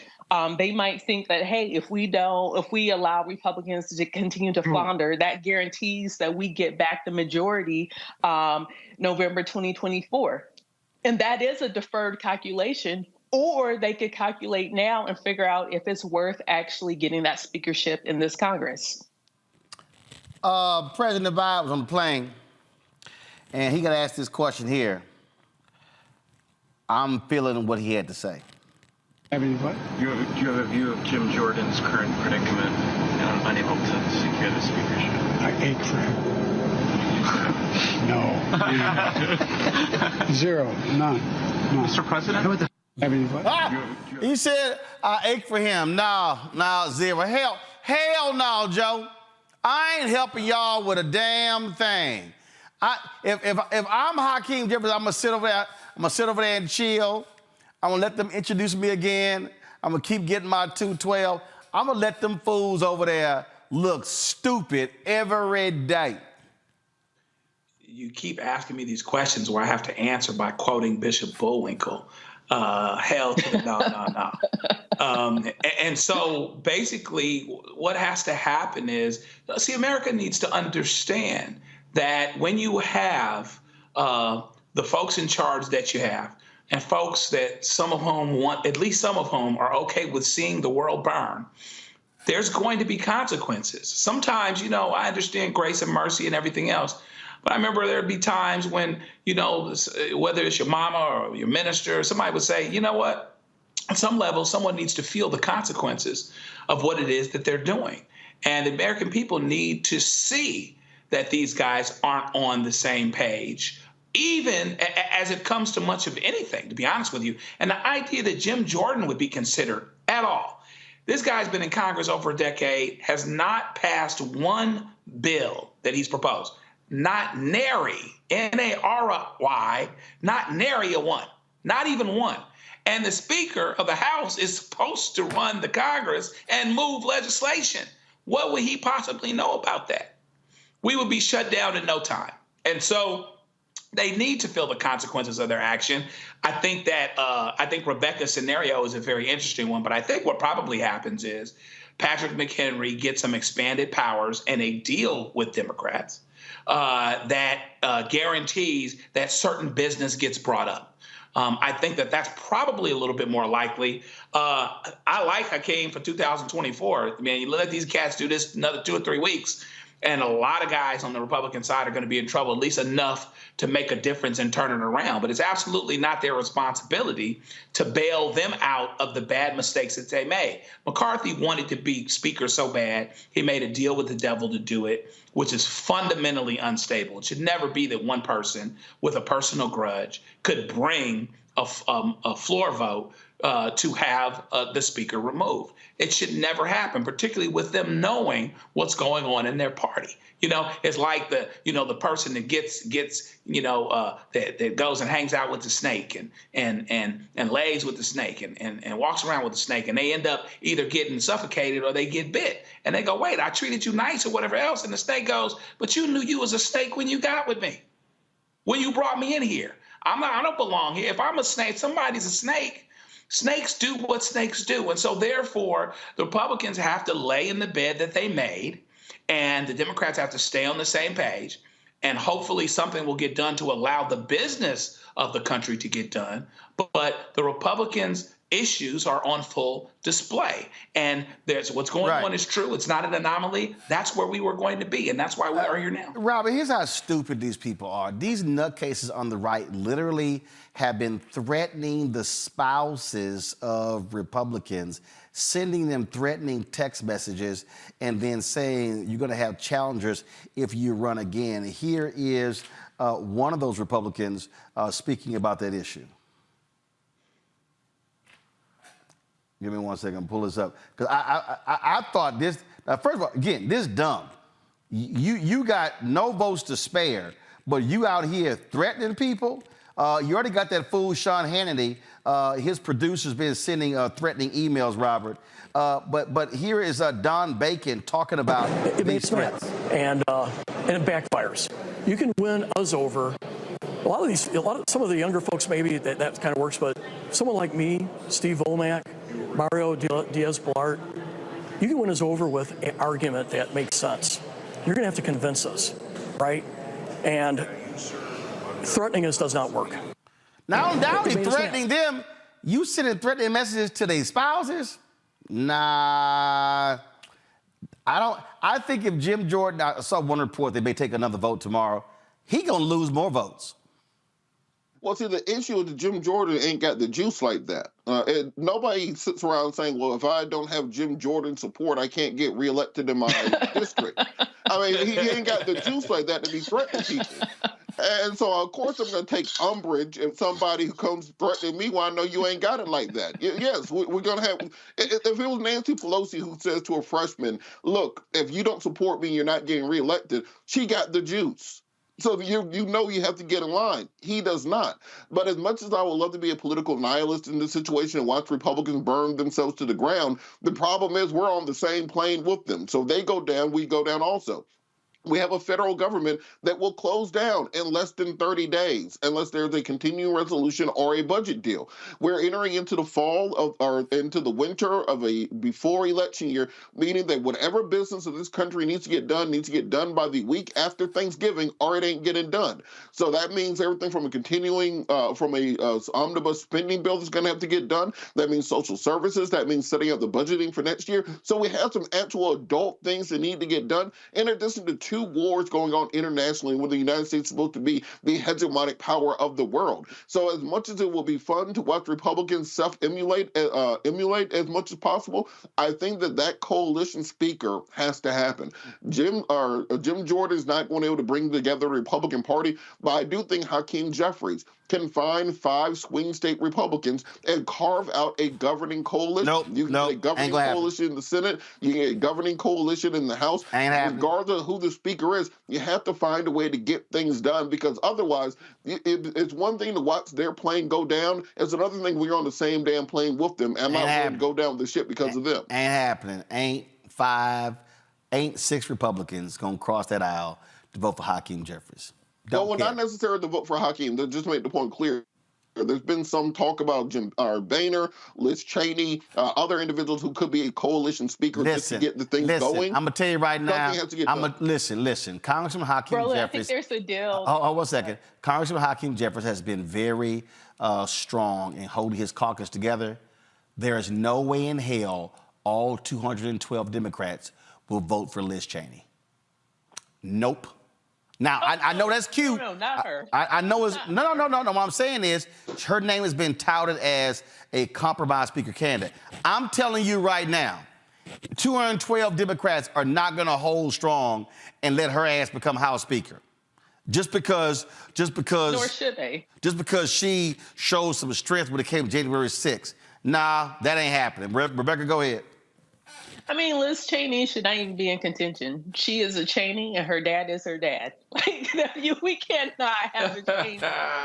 They might think that, hey, if we allow Republicans to continue to flounder, that guarantees that we get back the majority November 2024. And that is a deferred calculation. Or they could calculate now and figure out if it's worth actually getting that speakership in this Congress. President Biden was on the plane, and he got asked this question here. I'm feeling what he had to say. Do you have a view of Jim Jordan's current predicament and unable to secure the speakership? I ache for him. No. Zero. None. No. Mr. President? He said, I ache for him. No, zero. Hell no, Joe. I ain't helping y'all with a damn thing. If I'm Hakeem Jeffries, I'm gonna sit over there and chill. I'm gonna let them introduce me again. I'm gonna keep getting my 212. I'm gonna let them fools over there look stupid every day. You keep asking me these questions where I have to answer by quoting Bishop Bullwinkle. Hell to the no. And so basically what has to happen is, see, America needs to understand that when you have the folks in charge that you have, and folks that at least some of whom are okay with seeing the world burn, there's going to be consequences. Sometimes, I understand grace and mercy and everything else. But I remember there'd be times when, whether it's your mama or your minister, somebody would say, you know what? On some level, someone needs to feel the consequences of what it is that they're doing. And the American people need to see that these guys aren't on the same page, even as it comes to much of anything, to be honest with you. And the idea that Jim Jordan would be considered at all. This guy's been in Congress over a decade, has not passed one bill that he's proposed. Not nary, N-A-R-Y, not nary a one, not even one. And the Speaker of the House is supposed to run the Congress and move legislation. What would he possibly know about that? We would be shut down in no time. And so they need to feel the consequences of their action. I think Rebecca's scenario is a very interesting one, but I think what probably happens is Patrick McHenry gets some expanded powers and a deal with Democrats that guarantees that certain business gets brought up. I think that that's probably a little bit more likely. I like Hakeem for 2024. I mean, you let these cats do this another 2 or 3 weeks, and a lot of guys on the Republican side are going to be in trouble, at least enough to make a difference and turn it around. But it's absolutely not their responsibility to bail them out of the bad mistakes that they made. McCarthy wanted to be Speaker so bad, he made a deal with the devil to do it, which is fundamentally unstable. It should never be that one person with a personal grudge could bring a floor vote to have the Speaker removed. It should never happen, particularly with them knowing what's going on in their party. It's like the person that gets that goes and hangs out with the snake and lays with the snake and walks around with the snake, and they end up either getting suffocated or they get bit. And they go, wait, I treated you nice or whatever else. And the snake goes, but you knew you was a snake when you got with me, when you brought me in here. I don't belong here. If I'm a snake, somebody's a snake. Snakes do what snakes do. And so therefore, the Republicans have to lay in the bed that they made, and the Democrats have to stay on the same page. And hopefully something will get done to allow the business of the country to get done. But the Republicans' issues are on full display. And what's going on is true. It's not an anomaly. That's where we were going to be. And that's why we are here now. Robert, here's how stupid these people are. These nutcases on the right literally have been threatening the spouses of Republicans, sending them threatening text messages, and then saying you're going to have challengers if you run again. Here is one of those Republicans speaking about that issue. Give me 1 second, pull this up. Because I thought this, first of all, again, this is dumb. You got no votes to spare, but you out here threatening people. You already got that fool Sean Hannity. His producer's been sending threatening emails, Robert. But here is Don Bacon talking about these threats. And it backfires. You can win us over some of the younger folks, maybe that kind of works, but someone like me, Steve Womack, Mario Diaz-Balart, you can win us over with an argument that makes sense. You're going to have to convince us, right? And threatening us does not work. Not only threatening them, you sending threatening messages to their spouses? Nah. I think if Jim Jordan, I saw one report they may take another vote tomorrow, he gonna lose more votes. Well, see, the issue is that Jim Jordan ain't got the juice like that. And nobody sits around saying, well, if I don't have Jim Jordan support, I can't get reelected in my district. I mean, he ain't got the juice like that to be threatening people. And so, of course, I'm going to take umbrage if somebody who comes threatening me when I know you ain't got it like that. Yes, we're going to have, if it was Nancy Pelosi who says to a freshman, look, if you don't support me, you're not getting reelected, she got the juice. So you know you have to get in line. He does not. But as much as I would love to be a political nihilist in this situation and watch Republicans burn themselves to the ground, the problem is we're on the same plane with them. So they go down, we go down also. We have a federal government that will close down in less than 30 days unless there's a continuing resolution or a budget deal. We're entering into the fall of, or into the winter of a before election year, meaning that whatever business of this country needs to get done by the week after Thanksgiving, or it ain't getting done. So that means everything from a continuing, from a omnibus spending bill is going to have to get done. That means social services. That means setting up the budgeting for next year. So we have some actual adult things that need to get done, in addition to two wars going on internationally where the United States is supposed to be the hegemonic power of the world. So as much as it will be fun to watch Republicans emulate as much as possible, I think that coalition speaker has to happen. Jim Jordan is not going to be able to bring together the Republican Party, but I do think Hakeem Jeffries can find 5 swing state Republicans and carve out a governing coalition. You can get a governing coalition in the Senate, you get a governing coalition in the House. Regardless of who the speaker is, you have to find a way to get things done, because otherwise it's one thing to watch their plane go down. It's another thing when you're on the same damn plane with them and not willing to go down with the ship because of them. Ain't happening. Ain't 6 Republicans going to cross that aisle to vote for Hakeem Jeffries. Well, not necessarily to vote for Hakeem. Just to make the point clear, there's been some talk about Boehner, Liz Cheney, other individuals who could be a coalition speaker just to get the things going. I'm going to tell you right now. Something has to get done. Listen. Congressman Hakeem Jeffries. I think there's a deal. Oh, 1 second. Congressman Hakeem Jeffries has been very strong in holding his caucus together. There is no way in hell all 212 Democrats will vote for Liz Cheney. Nope. Now, I know that's cute. No, not her. I know it's... No. What I'm saying is her name has been touted as a compromise speaker candidate. I'm telling you right now, 212 Democrats are not going to hold strong and let her ass become House Speaker. Just because... Nor should they. Just because she showed some strength when it came to January 6th. Nah, that ain't happening. Rebecca, go ahead. I mean, Liz Cheney should not even be in contention. She is a Cheney, and her dad is her dad. We cannot have a Cheney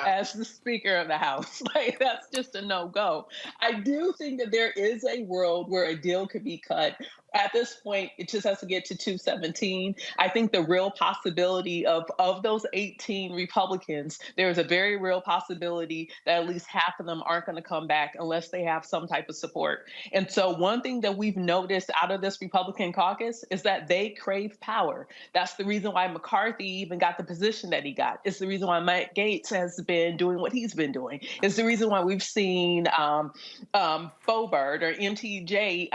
as the Speaker of the House. That's just a no-go. I do think that there is a world where a deal could be cut. At this point, it just has to get to 217. I think the real possibility of those 18 Republicans, there's a very real possibility that at least half of them aren't going to come back unless they have some type of support. And so one thing that we've noticed out of this Republican caucus is that they crave power. That's the reason why McCarthy even got the position that he got. It's the reason why Matt Gaetz has been doing what he's been doing. It's the reason why we've seen Boebert or MTJ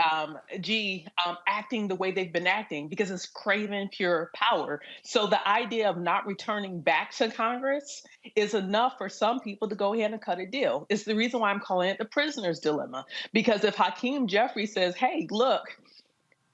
acting the way they've been acting, because it's craving pure power. So the idea of not returning back to Congress is enough for some people to go ahead and cut a deal. It's the reason why I'm calling it the prisoner's dilemma. Because if Hakeem Jeffries says, hey, look,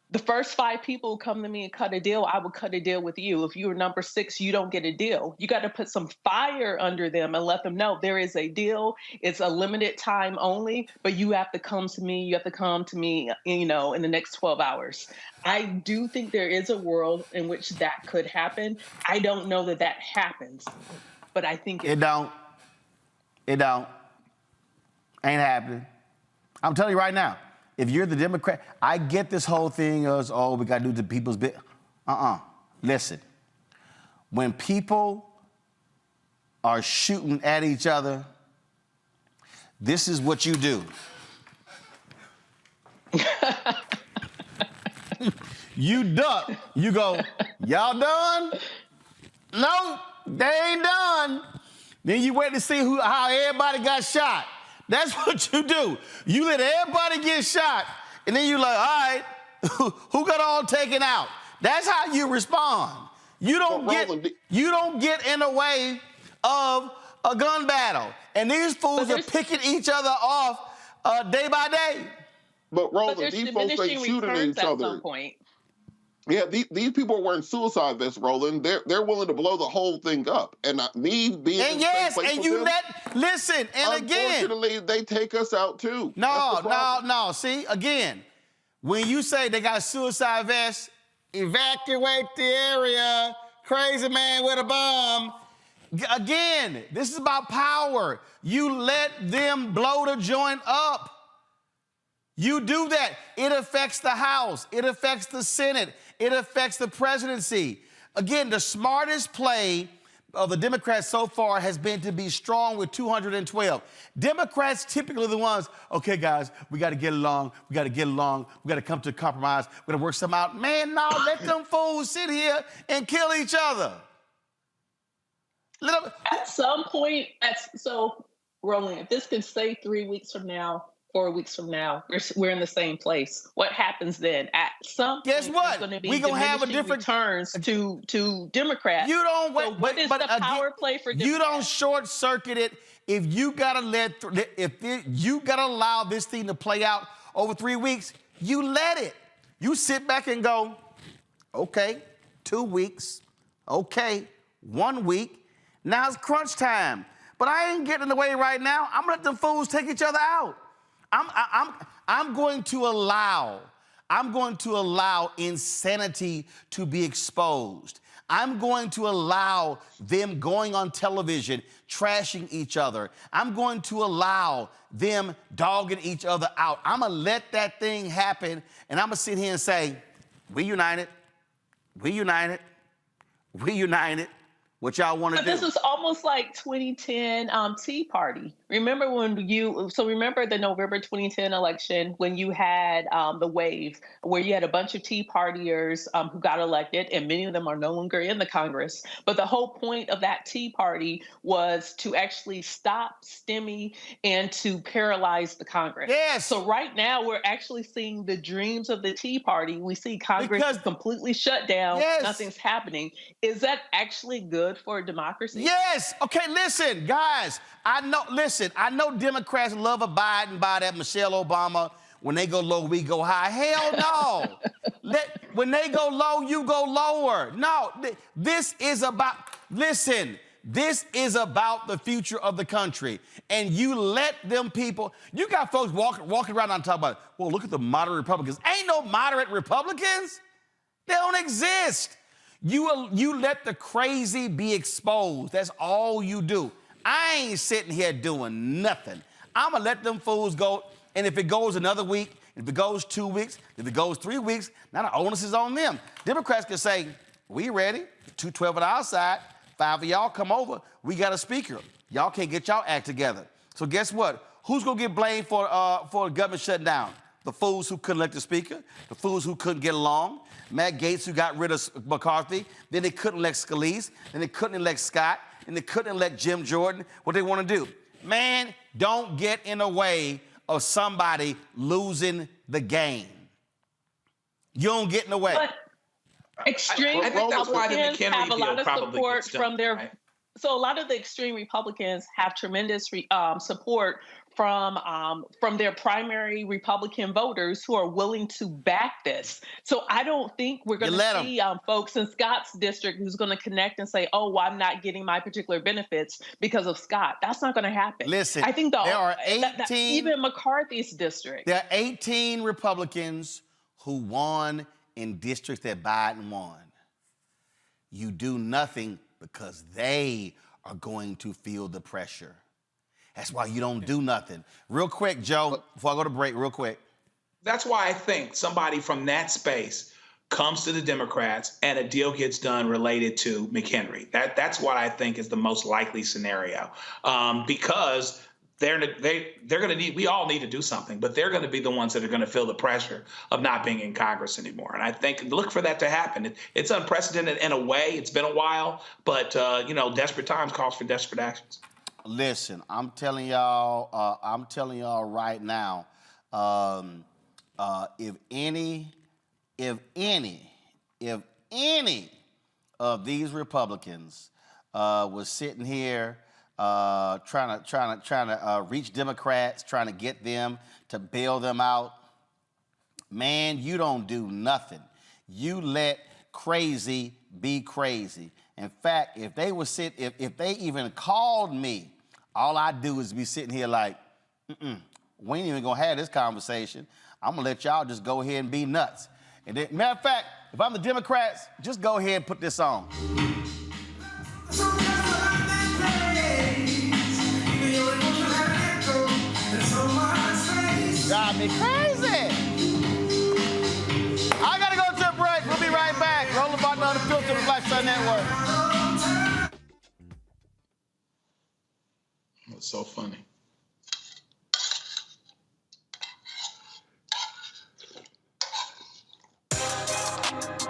the first 5 people who come to me and cut a deal, I will cut a deal with you. If you were number 6, you don't get a deal. You got to put some fire under them and let them know there is a deal. It's a limited time only, but you have to come to me. You have to come to me, in the next 12 hours. I do think there is a world in which that could happen. I don't know that happens, but I think it don't. It don't. Ain't happening. I'm telling you right now. If you're the Democrat, I get this whole thing as, we got to do the people's bit. Listen, when people are shooting at each other, this is what you do. You duck. You go, y'all done? No, they ain't done. Then you wait to see how everybody got shot. That's what you do. You let everybody get shot, and then you like, all right, who got all taken out? That's how you respond. You don't get in the way of a gun battle. And these fools are picking each other off day by day. But Roland, these folks ain't shooting at each other. Some point. Yeah, these people are wearing suicide vests, Roland. They're willing to blow the whole thing up. And me being and yes, and you listen, and again. Unfortunately, they take us out too. No. See, again, when you say they got suicide vests, evacuate the area, crazy man with a bomb. Again, this is about power. You let them blow the joint up. You do that. It affects the House. It affects the Senate. It affects the presidency. Again, the smartest play of the Democrats so far has been to be strong with 212. Democrats typically are the ones, okay, guys, we got to get along. We got to get along. We got to come to a compromise. We got to work something out. Man, no, let them fools sit here and kill each other. At some point, so, Roland, if this can stay 3 weeks from now, 4 weeks from now, we're in the same place. What happens then? At some guess point, what? Going to be we gonna have a different returns to Democrats. You don't wait. So what is the power play for Democrats? You don't short circuit it. If you gotta you gotta allow this thing to play out over 3 weeks, you let it. You sit back and go, okay, 2 weeks, okay, 1 week. Now it's crunch time. But I ain't getting in the way right now. I'm gonna let them fools take each other out. I'm going to allow insanity to be exposed. I'm going to allow them going on television, trashing each other. I'm going to allow them dogging each other out. I'm going to let that thing happen, and I'm going to sit here and say, we united, we united, we united. What y'all want to do? This is almost like 2010 Tea Party. Remember remember the November 2010 election when you had the wave where you had a bunch of Tea Partiers who got elected, and many of them are no longer in the Congress. But the whole point of that Tea Party was to actually stop STEMI and to paralyze the Congress. Yes. So right now we're actually seeing the dreams of the Tea Party. We see Congress is completely shut down. Yes. Nothing's happening. Is that actually good for democracy? Yes. Okay, listen, guys. I know Democrats love abiding by that Michelle Obama. When they go low, we go high. Hell no. When they go low, you go lower. No, this is about the future of the country. And you let them people, you got folks walking around and talking about, well, look at the moderate Republicans. Ain't no moderate Republicans. They don't exist. You let the crazy be exposed. That's all you do. I ain't sitting here doing nothing. I'm going to let them fools go. And if it goes another week, if it goes 2 weeks, if it goes 3 weeks, now the onus is on them. Democrats can say, we ready. 212 on our side. 5 of y'all come over. We got a speaker. Y'all can't get y'all act together. So guess what? Who's going to get blamed for the government shutting down? The fools who couldn't elect the speaker, the fools who couldn't get along, Matt Gaetz who got rid of McCarthy, then they couldn't elect Scalise, then they couldn't elect Scott, and they couldn't elect Jim Jordan. What they want to do? Man, don't get in the way of somebody losing the game. You don't get in the way. But extreme Republicans have a lot of support from their... Right? So a lot of the extreme Republicans have tremendous support from their primary Republican voters who are willing to back this. So I don't think we're going to see folks in Scott's district who's going to connect and say, oh, well, I'm not getting my particular benefits because of Scott. That's not going to happen. Listen, I think there are 18, even McCarthy's district. There are 18 Republicans who won in districts that Biden won. You do nothing because they are going to feel the pressure. That's why you don't do nothing. Real quick, Joe, before I go to break, real quick. That's why I think somebody from that space comes to the Democrats and a deal gets done related to McHenry. That's what I think is the most likely scenario, because they're going to need, we all need to do something, but they're going to be the ones that are going to feel the pressure of not being in Congress anymore. And I think, look for that to happen. It's unprecedented in a way. It's been a while, but, desperate times calls for desperate actions. Listen, I'm telling y'all right now, if any of these Republicans was sitting here trying to reach Democrats, trying to get them to bail them out, man, you don't do nothing. You let crazy be crazy. In fact, if they even called me, all I do is be sitting here like, we ain't even gonna have this conversation. I'm gonna let y'all just go ahead and be nuts. And then, matter of fact, if I'm the Democrats, just go ahead and put this on. Drive me crazy. I gotta go to a break. We'll be right back. Roll the button on the filter of the Black Star Network. That's so funny.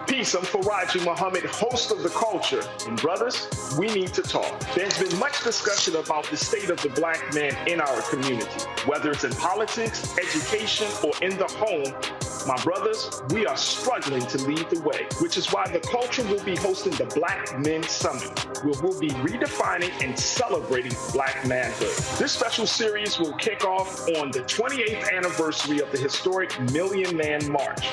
Peace, I'm Faraji Muhammad, host of The Culture. And brothers, we need to talk. There's been much discussion about the state of the black man in our community. Whether it's in politics, education, or in the home, my brothers, we are struggling to lead the way, which is why The Culture will be hosting the Black Men Summit, where we'll be redefining and celebrating black manhood. This special series will kick off on the 28th anniversary of the historic Million Man March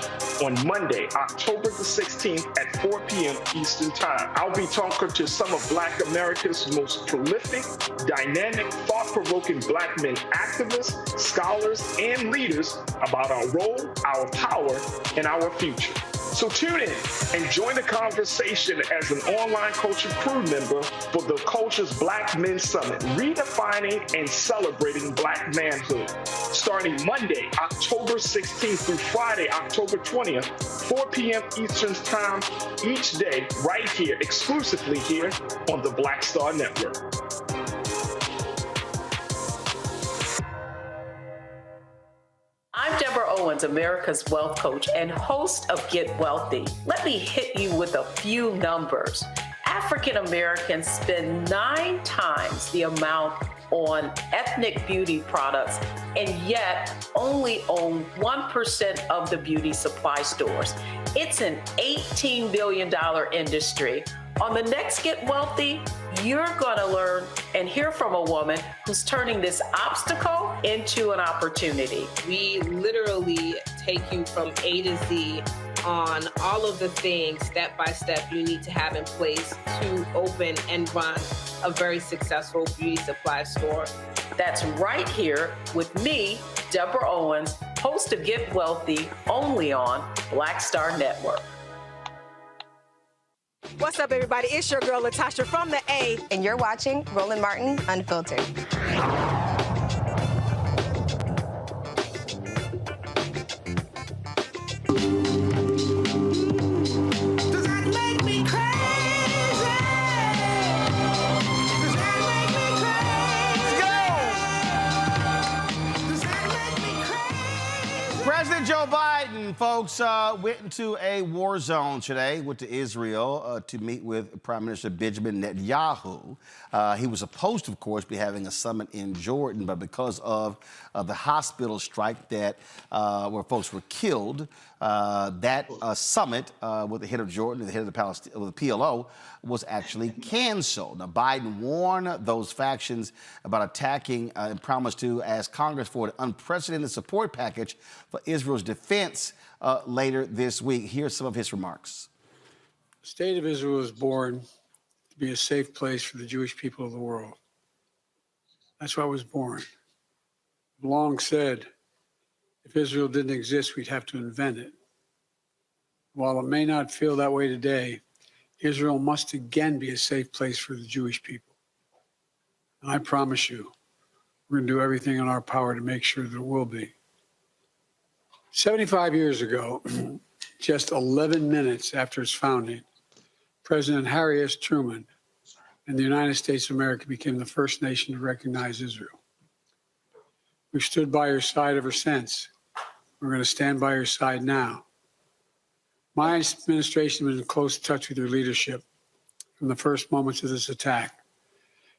on Monday, October the 16th at 4 p.m. Eastern Time. I'll be talking to some of Black America's most prolific, dynamic, thought-provoking black men activists, scholars, and leaders about our role, our power, and our future. So tune in and join the conversation as an online culture crew member for The Culture's Black Men Summit, redefining and celebrating black manhood. Starting Monday, October 16th through Friday, October 20th, 4 p.m. Eastern Time each day, right here, exclusively here on the Black Star Network. I'm Deborah Owens, America's Wealth Coach and host of Get Wealthy. Let me hit you with a few numbers. African Americans spend 9 times the amount on ethnic beauty products and yet only own 1% of the beauty supply stores. It's an $18 billion industry. On the next Get Wealthy, you're going to learn and hear from a woman who's turning this obstacle into an opportunity. We literally take you from A to Z on all of the things step by step you need to have in place to open and run a very successful beauty supply store. That's right here with me, Deborah Owens, host of Get Wealthy, only on Black Star Network. What's up, everybody? It's your girl, Latasha from the A. And you're watching Roland Martin Unfiltered. President Joe Biden, folks, went into a war zone today, went to Israel to meet with Prime Minister Benjamin Netanyahu. He was supposed to, of course, be having a summit in Jordan, but because of the hospital strike that where folks were killed, that summit with the head of Jordan, the head of the PLO, was actually canceled. Now, Biden warned those factions about attacking and promised to ask Congress for an unprecedented support package for Israel's defense later this week. Here's some of his remarks. The state of Israel was born to be a safe place for the Jewish people of the world. That's why it was born. Long said, if Israel didn't exist, we'd have to invent it. While it may not feel that way today, Israel must again be a safe place for the Jewish people. And I promise you, we're going to do everything in our power to make sure that it will be. 75 years ago, just 11 minutes after its founding, President Harry S. Truman and the United States of America became the first nation to recognize Israel. We've stood by your side ever since. We're going to stand by your side now. My administration has been in close touch with your leadership from the first moments of this attack.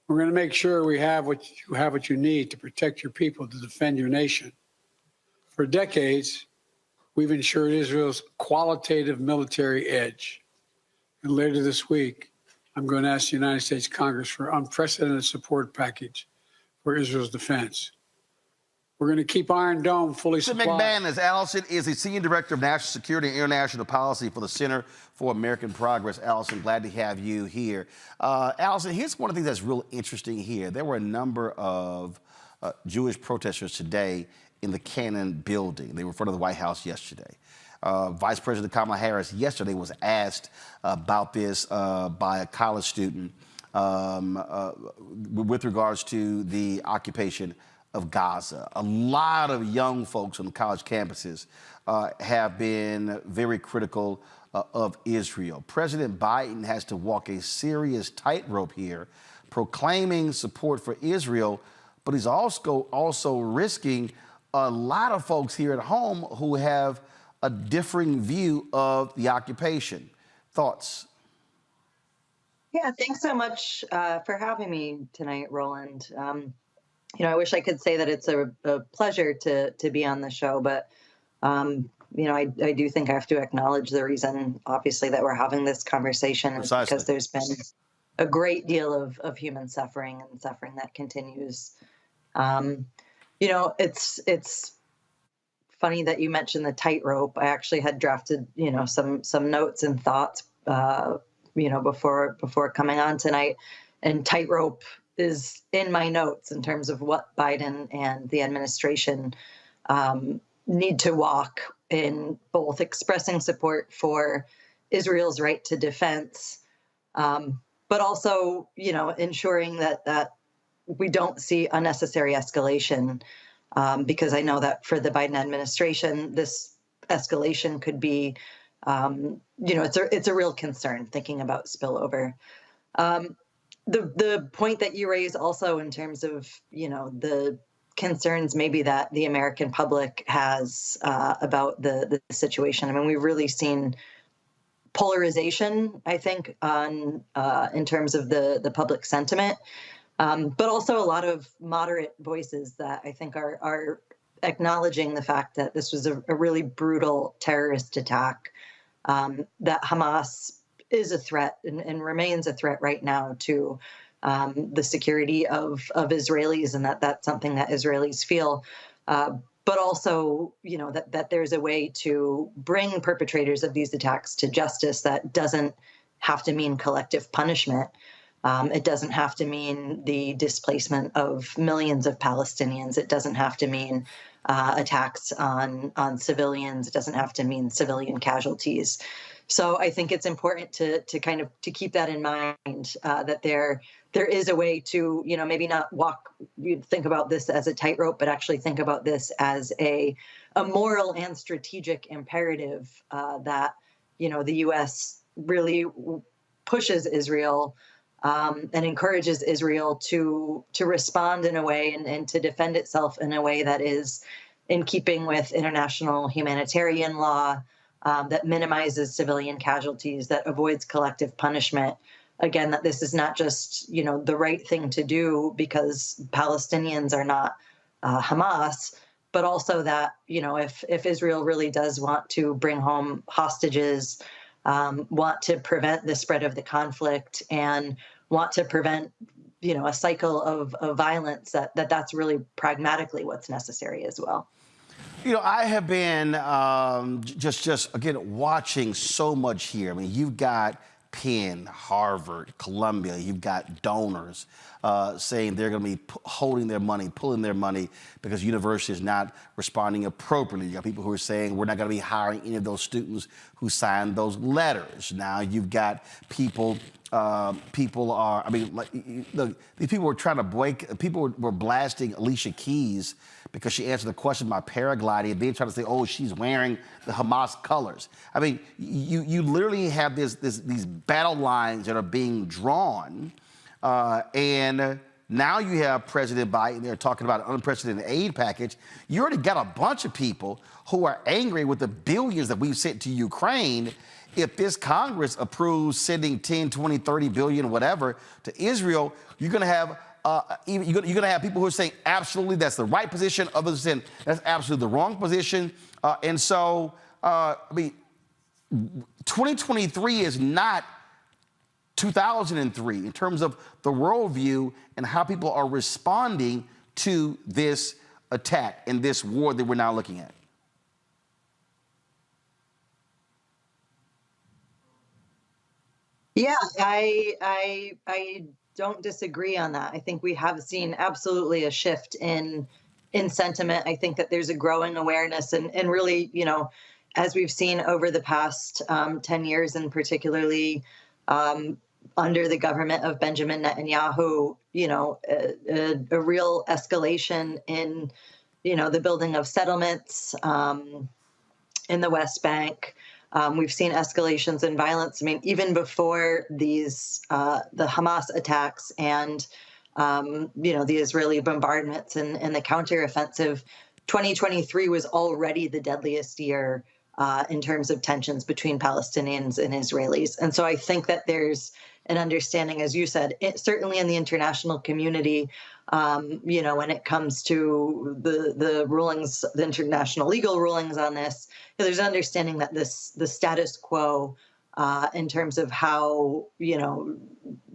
We're going to make sure we have what you need to protect your people, to defend your nation. For decades, we've ensured Israel's qualitative military edge. And later this week, I'm going to ask the United States Congress for an unprecedented support package for Israel's defense. We're going to keep Iron Dome fully supplied. McManus, Allison is the Senior Director of National Security and International Policy for the Center for American Progress. Allison, glad to have you here. Allison, here's one of the things that's real interesting here. There were a number of Jewish protesters today in the Cannon building. They were in front of the White House yesterday. Vice President Kamala Harris yesterday was asked about this by a college student with regards to the occupation of Gaza. A lot of young folks on the college campuses have been very critical of Israel. President Biden has to walk a serious tightrope here, proclaiming support for Israel, but he's also risking a lot of folks here at home who have a differing view of the occupation. Thoughts? Yeah, thanks so much for having me tonight, Roland. I wish I could say that it's a pleasure to be on the show, but, I do think I have to acknowledge the reason, obviously, that we're having this conversation is because there's been a great deal of human suffering and suffering that continues. It's funny that you mentioned the tightrope. I actually had drafted, some notes and thoughts, before coming on tonight, and tightrope is in my notes in terms of what Biden and the administration need to walk in both expressing support for Israel's right to defense, but also, ensuring that we don't see unnecessary escalation, because I know that for the Biden administration, this escalation could be, it's a real concern thinking about spillover. The point that you raise also in terms of, the concerns maybe that the American public has about the situation. I mean, we've really seen polarization, I think, in terms of the public sentiment, but also a lot of moderate voices that I think are acknowledging the fact that this was a really brutal terrorist attack, that Hamas is a threat and remains a threat right now to the security of Israelis, and that's something that Israelis feel. But also, that there's a way to bring perpetrators of these attacks to justice that doesn't have to mean collective punishment. It doesn't have to mean the displacement of millions of Palestinians. It doesn't have to mean attacks on civilians. It doesn't have to mean civilian casualties. So I think it's important to keep that in mind, that there is a way to, maybe not think about this as a tightrope, but actually think about this as a moral and strategic imperative that, the U.S. really pushes Israel and encourages Israel to respond in a way and to defend itself in a way that is in keeping with international humanitarian law, that minimizes civilian casualties, that avoids collective punishment. Again, that this is not just, the right thing to do because Palestinians are not Hamas, but also that, if Israel really does want to bring home hostages, want to prevent the spread of the conflict, and want to prevent, a cycle of violence, that's really pragmatically what's necessary as well. I have been just again watching so much here. I mean, you've got Penn, Harvard, Columbia. You've got donors saying they're going to be holding their money, pulling their money because the university is not responding appropriately. You got people who are saying we're not going to be hiring any of those students who signed those letters. Now you've got people people are, I mean, like, look, these people were trying to people were blasting Alicia Keys because she answered the question about paragliding, and they trying to say, oh, she's wearing the Hamas colors. I mean, you literally have these battle lines that are being drawn, and now you have President Biden there talking about an unprecedented aid package. You already got a bunch of people who are angry with the billions that we've sent to Ukraine. If this Congress approves sending 10, 20, 30 billion, whatever, to Israel, you're going to have you're going to have people who are saying absolutely that's the right position. Others saying that's absolutely the wrong position. And so, I mean, 2023 is not 2003 in terms of the worldview and how people are responding to this attack and this war that we're now looking at. Yeah, I don't disagree on that. I think we have seen absolutely a shift in sentiment. I think that there's a growing awareness and really, you know, as we've seen over the past 10 years and particularly under the government of Benjamin Netanyahu, you know, a real escalation in, you know, the building of settlements in the West Bank. We've seen escalations in violence. I mean, even before these, the Hamas attacks and, you know, the Israeli bombardments and the counteroffensive, 2023 was already the deadliest year in terms of tensions between Palestinians and Israelis. And so I think that there's an understanding, as you said, certainly in the international community, you know, when it comes to the rulings, the international legal rulings on this, there's an understanding that the status quo in terms of how, you know,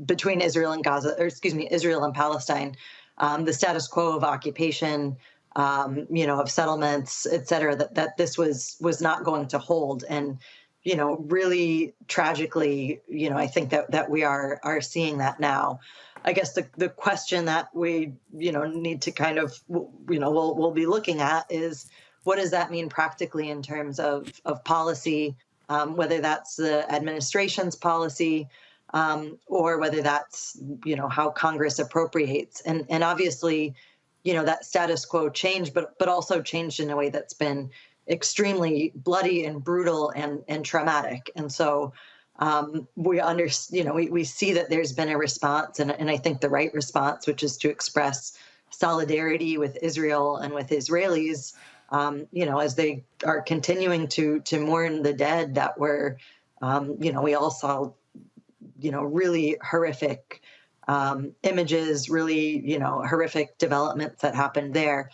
between Israel and Gaza, or excuse me, Israel and Palestine, the status quo of occupation, you know, of settlements, et cetera, that this was not going to hold. And, you know, really tragically, you know, I think that we are seeing that now. I guess the question that we, you know, need to kind of, you know, we'll be looking at is what does that mean practically in terms of policy, whether that's the administration's policy or whether that's, you know, how Congress appropriates. And obviously, you know, that status quo changed, but also changed in a way that's been extremely bloody and brutal and traumatic. And so we see that there's been a response, and I think the right response, which is to express solidarity with Israel and with Israelis, you know, as they are continuing to mourn the dead that were, you know, we all saw, you know, really horrific images, really, you know, horrific developments that happened there.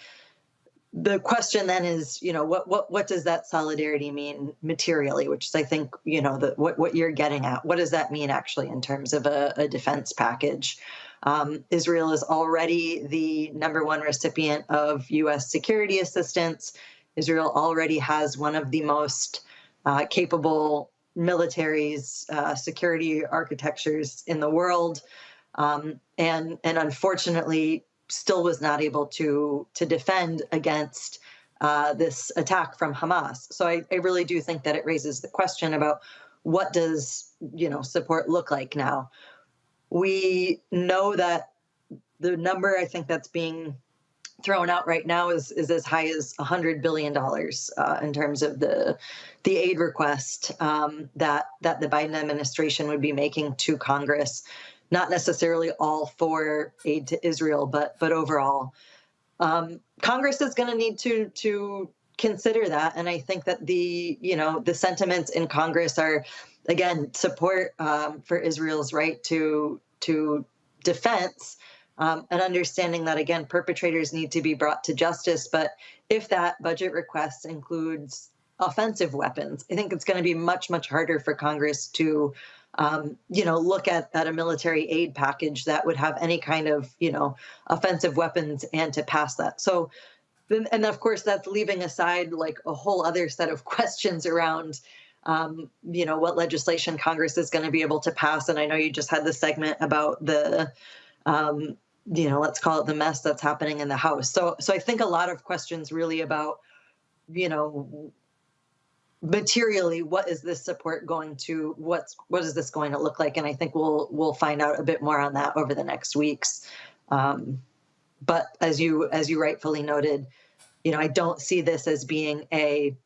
The question then is, you know, what does that solidarity mean materially, which is, I think, you know, what you're getting at. What does that mean actually in terms of a defense package? Israel is already the #1 recipient of U.S. security assistance. Israel already has one of the most capable militaries, security architectures in the world. And unfortunately, still was not able to defend against this attack from Hamas. So I really do think that it raises the question about what does, you know, support look like now. We know that the number I think that's being thrown out right now is as high as $100 billion in terms of the aid request that the Biden administration would be making to Congress. Not necessarily all for aid to Israel, but overall. Congress is going to need to consider that. And I think that the sentiments in Congress are, again, support for Israel's right to defense, and understanding that, again, perpetrators need to be brought to justice. But if that budget request includes offensive weapons, I think it's going to be much, much harder for Congress to look at a military aid package that would have any kind of, offensive weapons and to pass that. So, and of course, that's leaving aside like a whole other set of questions around, what legislation Congress is going to be able to pass. And I know you just had the segment about the, let's call it the mess that's happening in the House. So I think a lot of questions really about, materially, what is this support going to, what is this going to look like? And I think we'll find out a bit more on that over the next weeks. But as you rightfully noted, I don't see this as being a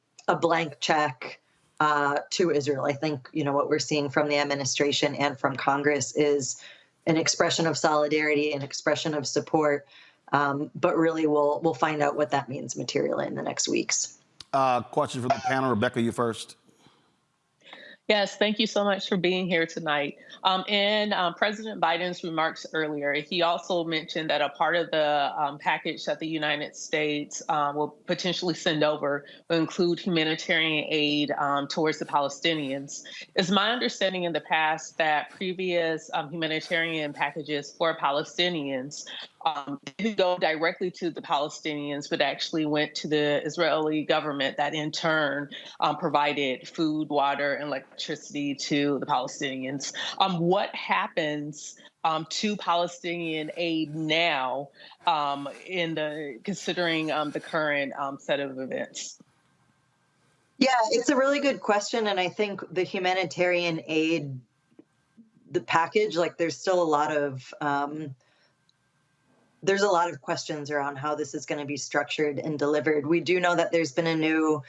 blank check to Israel. I think, what we're seeing from the administration and from Congress is an expression of solidarity, an expression of support. But really, we'll find out what that means materially in the next weeks. Questions from the panel. Rebecca, you first. Yes, thank you so much for being here tonight. In President Biden's remarks earlier, he also mentioned that a part of the package that the United States will potentially send over will include humanitarian aid towards the Palestinians. It's my understanding in the past that previous humanitarian packages for Palestinians didn't go directly to the Palestinians, but actually went to the Israeli government that in turn provided food, water, and electricity to the Palestinians. What happens to Palestinian aid now considering the current set of events? Yeah, it's a really good question. And I think the humanitarian aid, the package, there's still a lot of questions around how this is going to be structured and delivered. We do know that there's been a new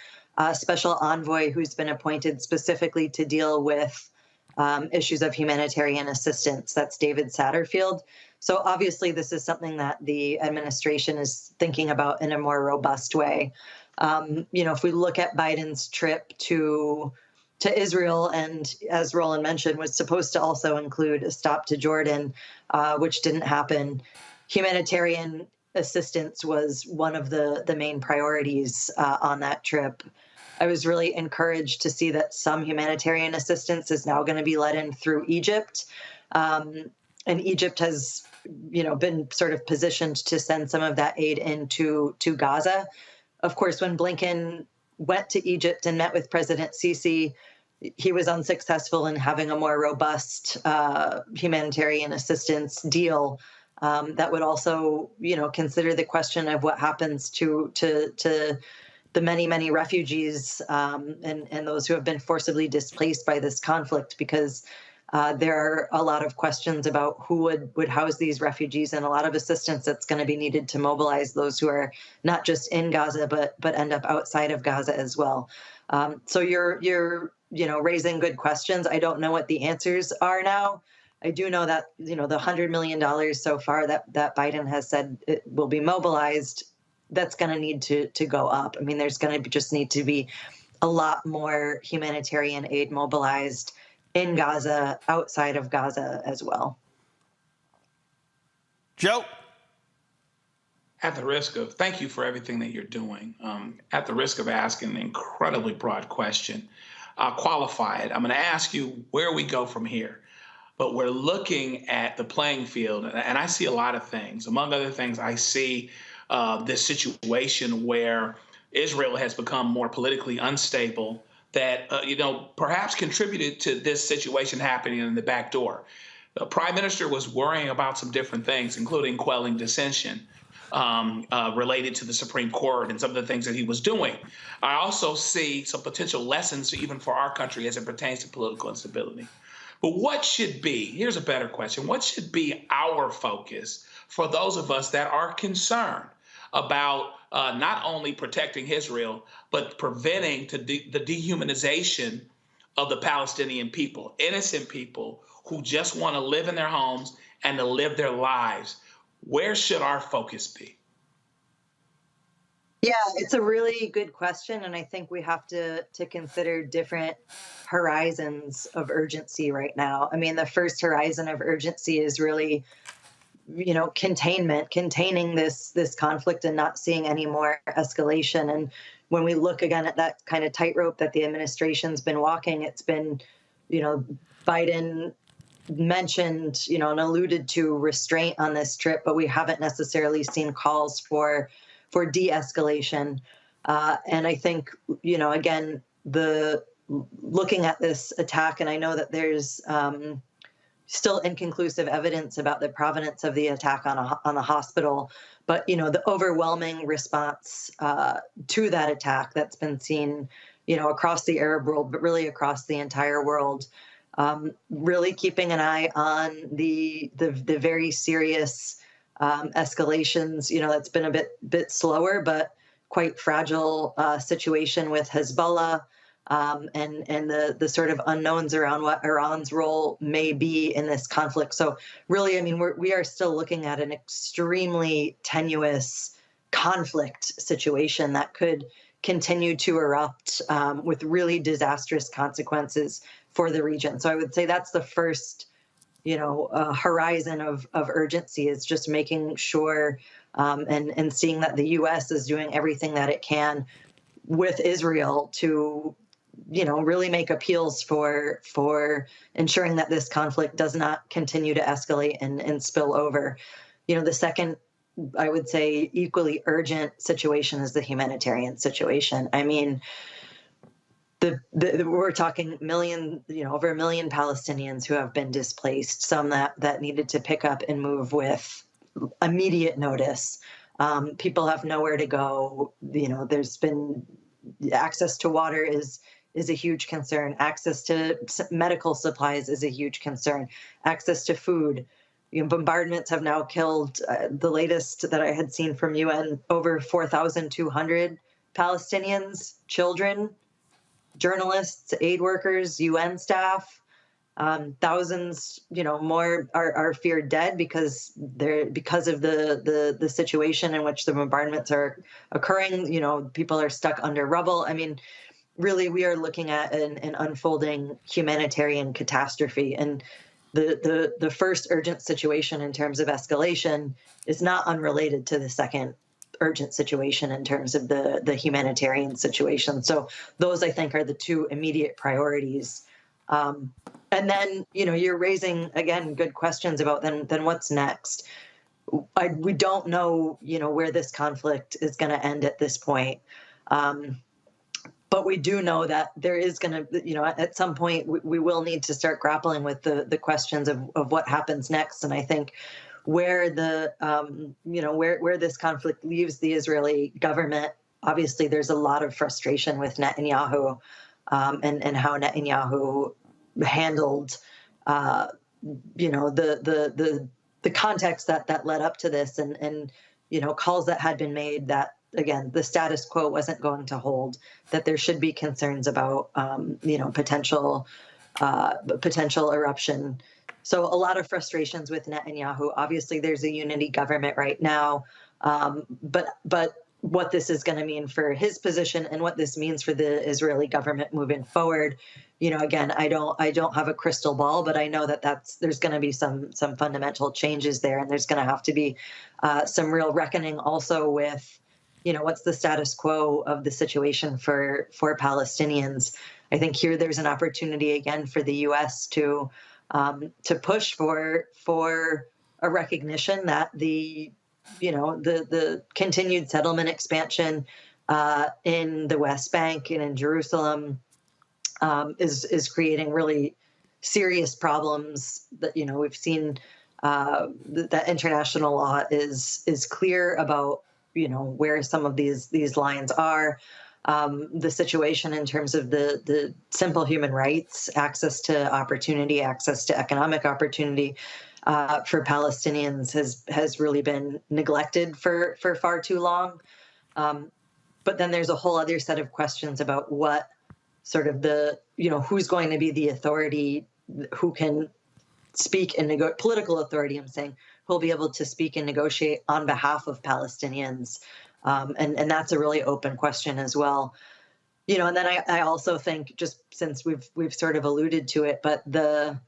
special envoy who's been appointed specifically to deal with issues of humanitarian assistance. That's David Satterfield. So obviously this is something that the administration is thinking about in a more robust way. If we look at Biden's trip to Israel, and as Roland mentioned, was supposed to also include a stop to Jordan, which didn't happen. Humanitarian assistance was one of the main priorities on that trip. I was really encouraged to see that some humanitarian assistance is now going to be let in through Egypt. And Egypt has, been sort of positioned to send some of that aid into Gaza. Of course, when Blinken went to Egypt and met with President Sisi, he was unsuccessful in having a more robust humanitarian assistance deal that would also, consider the question of what happens to the many, many refugees and those who have been forcibly displaced by this conflict, because there are a lot of questions about who would house these refugees, and a lot of assistance that's going to be needed to mobilize those who are not just in Gaza, but end up outside of Gaza as well. So you're raising good questions. I don't know what the answers are now. I do know that, the $100 million so far that Biden has said it will be mobilized, that's going to need to go up. I mean, there's going to just need to be a lot more humanitarian aid mobilized in Gaza, outside of Gaza as well. Joe? At the risk of, thank you for everything that you're doing. At the risk of asking an incredibly broad question, I'll qualify it. I'm going to ask you where we go from here. But we're looking at the playing field, and I see a lot of things. Among other things, I see this situation where Israel has become more politically unstable that, perhaps contributed to this situation happening in the back door. The prime minister was worrying about some different things, including quelling dissension related to the Supreme Court and some of the things that he was doing. I also see some potential lessons even for our country as it pertains to political instability. But what should be, here's a better question, what should be our focus for those of us that are concerned about not only protecting Israel, but preventing the dehumanization of the Palestinian people, innocent people who just want to live in their homes and to live their lives? Where should our focus be? Yeah, it's a really good question. And I think we have to consider different horizons of urgency right now. I mean, the first horizon of urgency is really, containing this conflict and not seeing any more escalation. And when we look again at that kind of tightrope that the administration's been walking, it's been, Biden mentioned, and alluded to restraint on this trip, but we haven't necessarily seen calls for de-escalation. And I think, again, looking at this attack, and I know that there's still inconclusive evidence about the provenance of the attack on the hospital, but the overwhelming response to that attack that's been seen across the Arab world, but really across the entire world, really keeping an eye on the very serious escalations. That's been a bit slower, but quite fragile situation with Hezbollah, and the sort of unknowns around what Iran's role may be in this conflict. So really, I mean, we are still looking at an extremely tenuous conflict situation that could continue to erupt with really disastrous consequences for the region. So I would say that's the first, horizon of urgency, is just making sure and seeing that the U.S. is doing everything that it can with Israel to, really make appeals for ensuring that this conflict does not continue to escalate and spill over. The second, I would say, equally urgent situation is the humanitarian situation. I mean, we're talking over 1 million Palestinians who have been displaced, some that needed to pick up and move with immediate notice. People have nowhere to go. There's been access to water is a huge concern. Access to medical supplies is a huge concern. Access to food. Bombardments have now killed, the latest that I had seen from UN, over 4,200 Palestinians, children, journalists, aid workers, UN staff. Thousands, more are feared dead because of the situation in which the bombardments are occurring. People are stuck under rubble. I mean, really, we are looking at an unfolding humanitarian catastrophe. And the first urgent situation in terms of escalation is not unrelated to the second urgent situation in terms of the humanitarian situation. So those, I think, are the two immediate priorities. And then, you're raising, again, good questions about then what's next. We don't know, where this conflict is going to end at this point. But we do know that there is going to, at some point, we will need to start grappling with the questions of what happens next. And I think where where this conflict leaves the Israeli government, obviously there's a lot of frustration with Netanyahu and how Netanyahu handled, the context that led up to this, and calls that had been made that, again, the status quo wasn't going to hold, that there should be concerns about, potential eruption. So a lot of frustrations with Netanyahu. Obviously, there's a unity government right now, but what this is going to mean for his position and what this means for the Israeli government moving forward, again, I don't have a crystal ball, but I know that there's going to be some fundamental changes there, and there's going to have to be some real reckoning also with, what's the status quo of the situation for Palestinians. I think here there's an opportunity again for the U.S. to push for a recognition that the continued settlement expansion in the West Bank and in Jerusalem is creating really serious problems. That we've seen that international law is clear about where some of these lines are. The situation in terms of the simple human rights, access to opportunity, access to economic opportunity for Palestinians has really been neglected for far too long. But then there's a whole other set of questions about what sort of who's going to be the authority, who can speak and political authority, I'm saying, who'll be able to speak and negotiate on behalf of Palestinians. And that's a really open question as well. And then I also think, just since we've sort of alluded to it, but the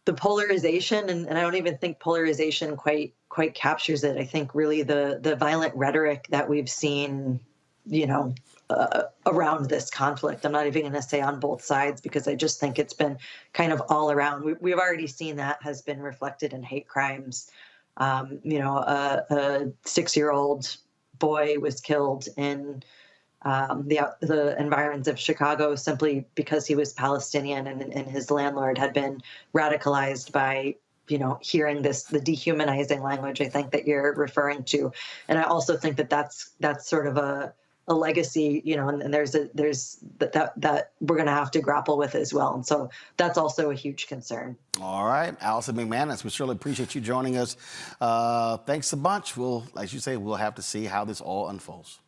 polarization, and I don't even think polarization quite captures it. I think really the violent rhetoric that we've seen, around this conflict. I'm not even going to say on both sides, because I just think it's been kind of all around. We've already seen that has been reflected in hate crimes. A 6-year-old boy was killed in the environs of Chicago simply because he was Palestinian, and his landlord had been radicalized by hearing the dehumanizing language, I think, that you're referring to. And I also think that's sort of a a legacy, and there's that we're going to have to grapple with as well. And so that's also a huge concern. All right, Allison McManus, we certainly appreciate you joining us. Thanks a bunch. We'll, as you say, we'll have to see how this all unfolds.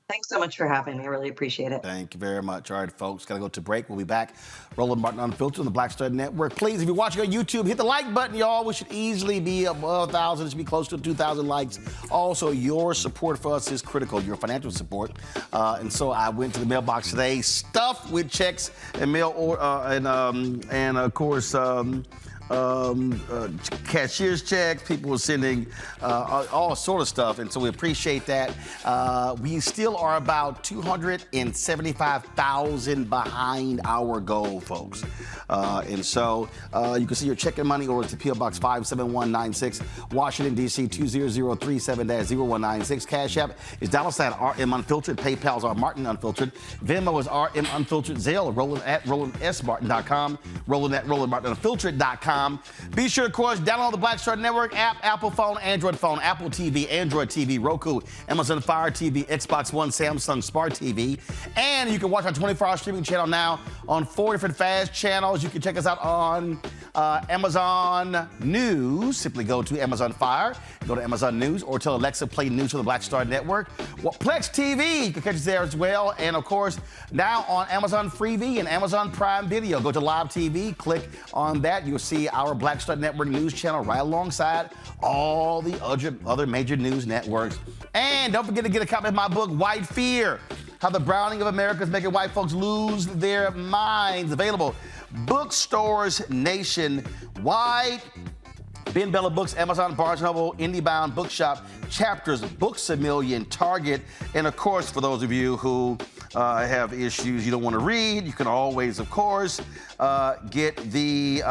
Thanks so much for having me. I really appreciate it. Thank you very much. All right, folks, got to go to break. We'll be back. Roland Martin Unfiltered on the Black Star Network. Please, if you're watching on YouTube, hit the like button, y'all. We should easily be above 1,000. It should be close to 2,000 likes. Also, your support for us is critical, your financial support. And so I went to the mailbox today, stuffed with checks and mail, and of course, cashier's checks. People were sending all sort of stuff, and so we appreciate that. We still are about 275,000 behind our goal, folks. And so you can see your check and money order to P.O. Box 57196, Washington, D.C. 20037-0196. Cash App is $RM Unfiltered. PayPal is R Martin Unfiltered. Venmo is RM Unfiltered. Zelle, Roland at RolandSMartin.com. Roland at RolandMartinUnfiltered.com. Be sure, of course, download the Black Star Network app, Apple phone, Android phone, Apple TV, Android TV, Roku, Amazon Fire TV, Xbox One, Samsung Smart TV. And you can watch our 24-hour streaming channel now on 4 different fast channels. You can check us out on Amazon News. Simply go to Amazon Fire, go to Amazon News, or tell Alexa play news on the Black Star Network. Well, Plex TV, you can catch us there as well. And of course, now on Amazon Freevee and Amazon Prime Video. Go to Live TV, click on that. You'll see our Black Star Network news channel right alongside all the other major news networks. And don't forget to get a copy of my book, White Fear: How the Browning of America is Making White Folks Lose Their Minds. Available bookstores nationwide. Ben Bella Books, Amazon, Barnes & Noble, IndieBound, Bookshop, Chapters, Books A Million, Target, and of course, for those of you who have issues you don't want to read, you can always, of course, get the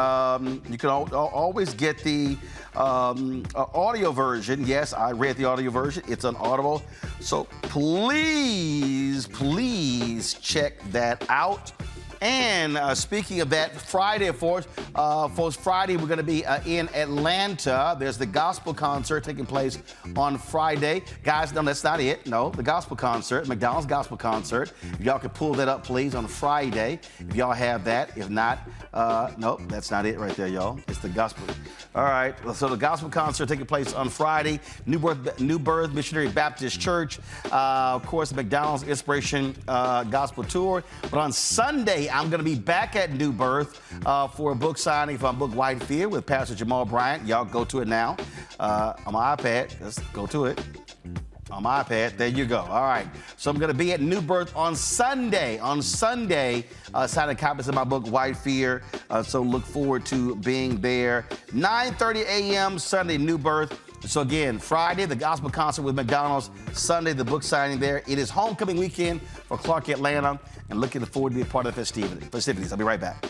audio version. Yes, I read the audio version. It's on Audible. So please check that out. And speaking of that, Friday, of course, Friday we're going to be in Atlanta. There's the gospel concert taking place on Friday. Guys, no, that's not it. No, the gospel concert, McDonald's gospel concert. If y'all could pull that up, please, on Friday. If y'all have that. If not, nope, that's not it right there, y'all. It's the gospel. All right, so the gospel concert taking place on Friday. New Birth Missionary Baptist Church. Of course, the McDonald's Inspiration Gospel Tour. But on Sunday, I'm going to be back at New Birth for a book signing for my book, White Fear, with Pastor Jamal Bryant. Y'all go to it now on my iPad. Let's go to it. On my iPad. There you go. All right. So I'm going to be at New Birth on Sunday. Signing copies of my book, White Fear. So look forward to being there. 9:30 a.m. Sunday, New Birth. So again, Friday, the gospel concert with McDonald's. Sunday, the book signing there. It is homecoming weekend for Clark Atlanta, and looking forward to be a part of the festivities. I'll be right back.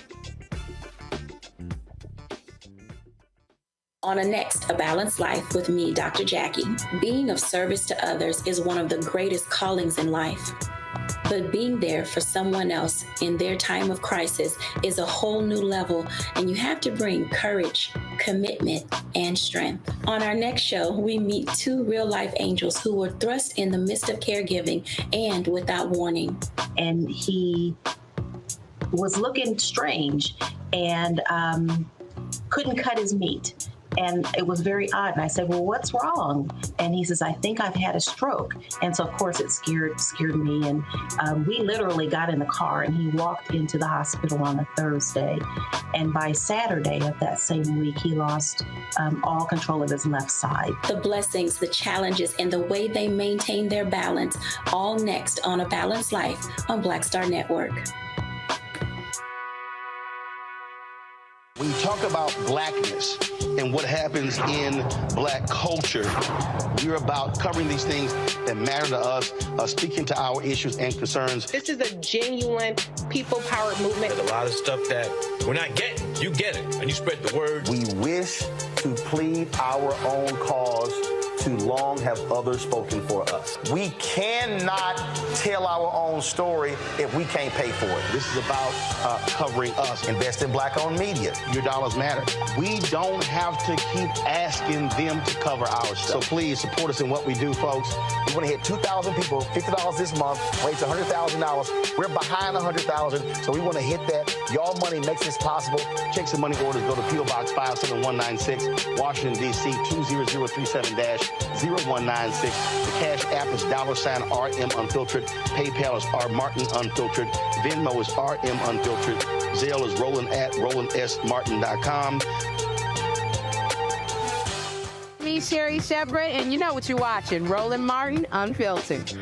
On A Balanced Life with me, Dr. Jackie. Being of service to others is one of the greatest callings in life. But being there for someone else in their time of crisis is a whole new level, and you have to bring courage, commitment, and strength. On our next show, we meet two real-life angels who were thrust in the midst of caregiving and without warning. And he was looking strange and couldn't cut his meat. And it was very odd. And I said, well, what's wrong? And he says, I think I've had a stroke. And so, of course, it scared me. And we literally got in the car and he walked into the hospital on a Thursday. And by Saturday of that same week, he lost all control of his left side. The blessings, the challenges, and the way they maintain their balance, all next on A Balanced Life on Black Star Network. When you talk about blackness and what happens in black culture, we're about covering these things that matter to us, speaking to our issues and concerns. This is a genuine people-powered movement. There's a lot of stuff that we're not getting. You get it, and you spread the word. We wish to plead our own cause too long have others spoken for us. We cannot tell our own story if we can't pay for it. This is about covering us. Invest in black-owned media. Your dollars matter. We don't have to keep asking them to cover our stuff. So please support us in what we do, folks. We want to hit 2,000 people, $50 this month, raise $100,000. We're behind 100,000, so we want to hit that. Y'all money makes this possible. Check some money orders. Go to P.O. Box 57196, Washington, D.C. 20037-0196. The Cash App is $RM Unfiltered. PayPal is R Martin Unfiltered. Venmo is RM Unfiltered. Zelle is Roland at RolandSMartin.com. Me, Sherry Shepard, and you know what you're watching, Roland Martin Unfiltered.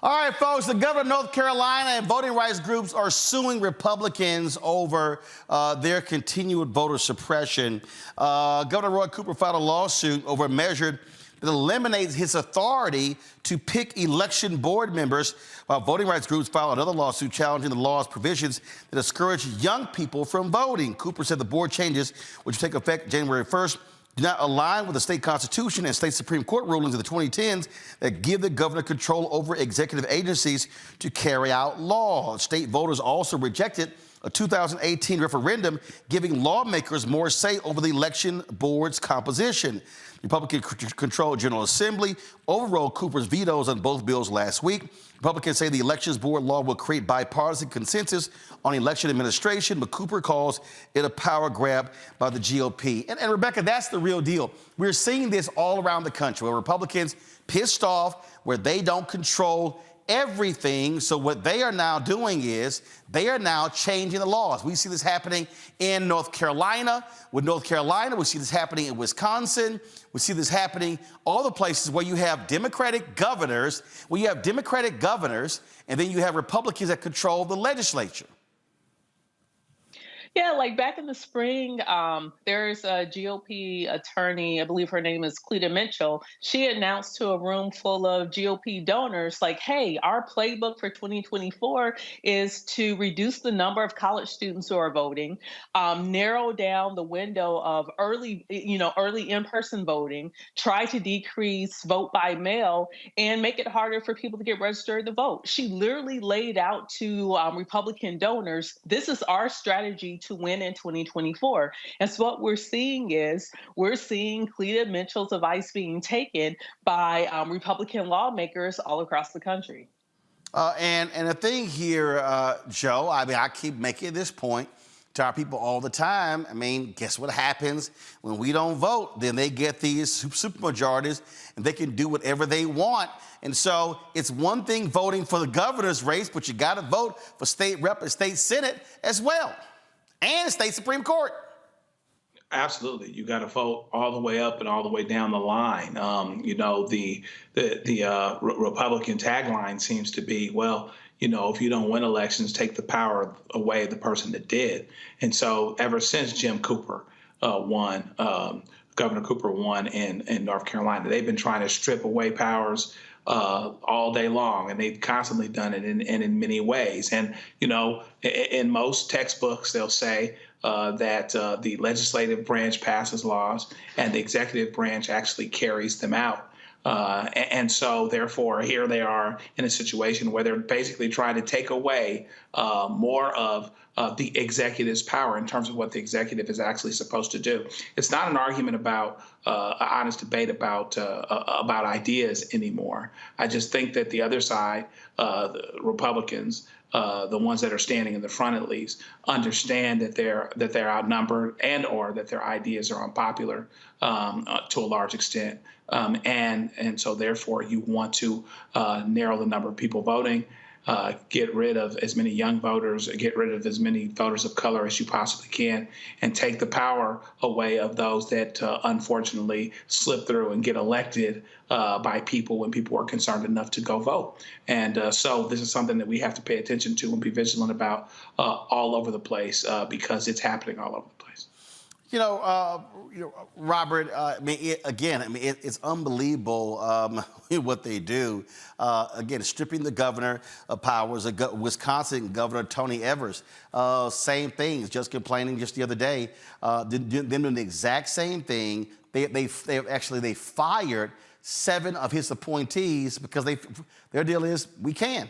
All right, folks, the governor of North Carolina and voting rights groups are suing Republicans over their continued voter suppression. Governor Roy Cooper filed a lawsuit over a measure that eliminates his authority to pick election board members, while voting rights groups filed another lawsuit challenging the law's provisions that discourage young people from voting. Cooper said the board changes, which will take effect January 1st, do not align with the state constitution and state Supreme Court rulings of the 2010s that give the governor control over executive agencies to carry out law. State voters also rejected a 2018 referendum giving lawmakers more say over the election board's composition. Republican-controlled General Assembly overrode Cooper's vetoes on both bills last week. Republicans say the Elections Board law will create bipartisan consensus on election administration, but Cooper calls it a power grab by the GOP. And Rebecca, that's the real deal. We're seeing this all around the country, where Republicans pissed off, where they don't control everything. So what they are now doing is they are now changing the laws. We see this happening in North Carolina. With North Carolina, we see this happening in Wisconsin. We see this happening all the places where you have Democratic governors, and then you have Republicans that control the legislature. Yeah, like back in the spring, there's a GOP attorney, I believe her name is Cleta Mitchell. She announced to a room full of GOP donors, like, hey, our playbook for 2024 is to reduce the number of college students who are voting, narrow down the window of early in-person voting, try to decrease vote by mail, and make it harder for people to get registered to vote. She literally laid out to Republican donors, this is our strategy to win in 2024. And so what we're seeing Cleta Mitchell's advice being taken by Republican lawmakers all across the country. And the thing here, Joe, I mean, I keep making this point. to our people all the time. I mean, guess what happens when we don't vote? Then they get these supermajorities, and they can do whatever they want. And so it's one thing voting for the governor's race, but you got to vote for state rep and state senate as well, and state Supreme Court. Absolutely, you got to vote all the way up and all the way down the line. You know, the Republican tagline seems to be, well, you know, if you don't win elections, take the power away of the person that did. And so ever since Jim Cooper won, Governor Cooper won in North Carolina, they've been trying to strip away powers all day long, and they've constantly done it in many ways. And, you know, in most textbooks, they'll say that the legislative branch passes laws and the executive branch actually carries them out. And so, therefore, here they are in a situation where they're basically trying to take away more of the executive's power in terms of what the executive is actually supposed to do. It's not an argument about an honest debate about ideas anymore. I just think that the other side, the Republicans, the ones that are standing in the front at least, understand that they're outnumbered and or that their ideas are unpopular to a large extent. And so therefore you want to narrow the number of people voting, get rid of as many young voters, get rid of as many voters of color as you possibly can, and take the power away of those that unfortunately slip through and get elected by people when people are concerned enough to go vote. And so this is something that we have to pay attention to and be vigilant about all over the place because it's happening all over the place. You know, Robert, I mean, it's unbelievable what they do. Again, stripping the governor of powers. Wisconsin Governor Tony Evers, same thing, just complaining just the other day. Them doing the exact same thing. They fired 7 of his appointees because their deal is we can.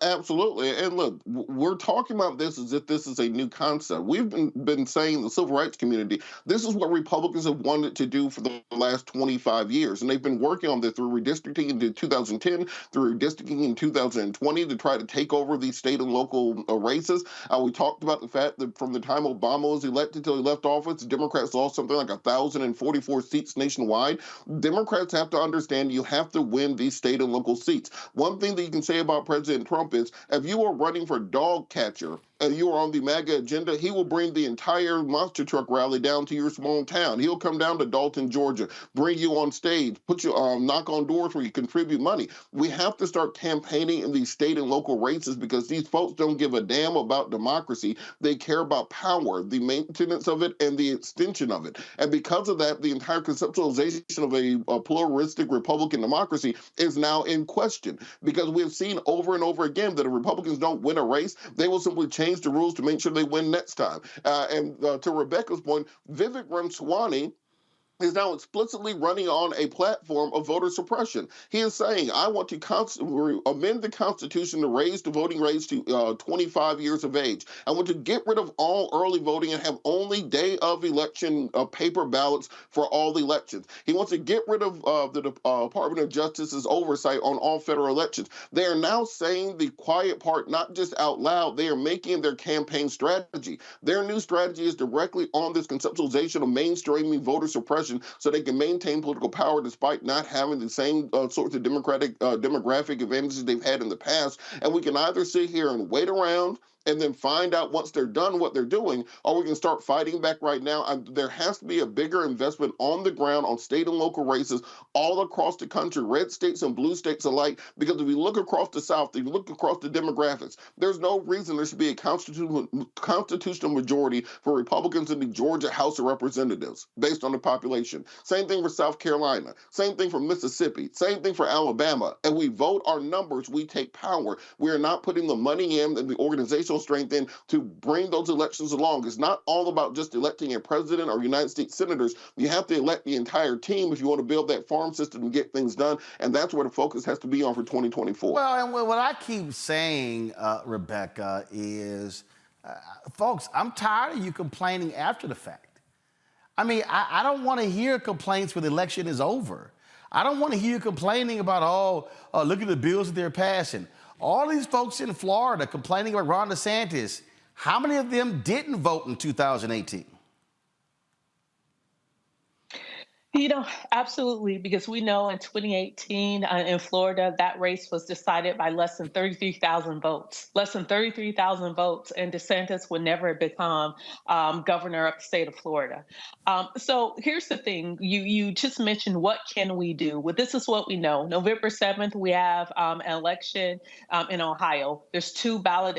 Absolutely. And look, we're talking about this as if this is a new concept. We've been saying the civil rights community, this is what Republicans have wanted to do for the last 25 years. And they've been working on this through redistricting in 2010, through redistricting in 2020 to try to take over these state and local races. We talked about the fact that from the time Obama was elected till he left office, Democrats lost something like 1,044 seats nationwide. Democrats have to understand you have to win these state and local seats. One thing that you can say about President Trump is if you are running for dog catcher and you are on the MAGA agenda, he will bring the entire monster truck rally down to your small town. He'll come down to Dalton, Georgia, bring you on stage, put you knock on doors where you contribute money. We have to start campaigning in these state and local races because these folks don't give a damn about democracy. They care about power, the maintenance of it, and the extension of it. And because of that, the entire conceptualization of a pluralistic Republican democracy is now in question because we have seen over and over again that if Republicans don't win a race, they will simply change the rules to make sure they win next time. And to Rebecca's point, Vivek Ramaswamy is now explicitly running on a platform of voter suppression. He is saying, I want to amend the Constitution to raise the voting age to 25 years of age. I want to get rid of all early voting and have only day of election paper ballots for all elections. He wants to get rid of the Department of Justice's oversight on all federal elections. They are now saying the quiet part, not just out loud, they are making their campaign strategy. Their new strategy is directly on this conceptualization of mainstreaming voter suppression so they can maintain political power despite not having the same sorts of demographic advantages they've had in the past. And we can either sit here and wait around and then find out once they're done what they're doing, or we can start fighting back right now. There has to be a bigger investment on the ground on state and local races all across the country, red states and blue states alike, because if you look across the South, if you look across the demographics, there's no reason there should be a constitutional majority for Republicans in the Georgia House of Representatives based on the population. Same thing for South Carolina, same thing for Mississippi, same thing for Alabama. And we vote our numbers, we take power. We are not putting the money in and the organizational strength in to bring those elections along. It's not all about just electing a president or United States senators. You have to elect the entire team if you want to build that farm system and get things done. And that's where the focus has to be on for 2024. Well, and what I keep saying, Rebecca, is, folks, I'm tired of you complaining after the fact. I mean, I don't want to hear complaints when the election is over. I don't want to hear you complaining about, look at the bills that they're passing. All these folks in Florida complaining about Ron DeSantis. How many of them didn't vote in 2018? You know, absolutely, because we know in 2018 in Florida, that race was decided by less than 33,000 votes. Less than 33,000 votes, and DeSantis would never become governor of the state of Florida. So here's the thing. You just mentioned, what can we do? Well, this is what we know. November 7th, we have an election in Ohio. There's two ballot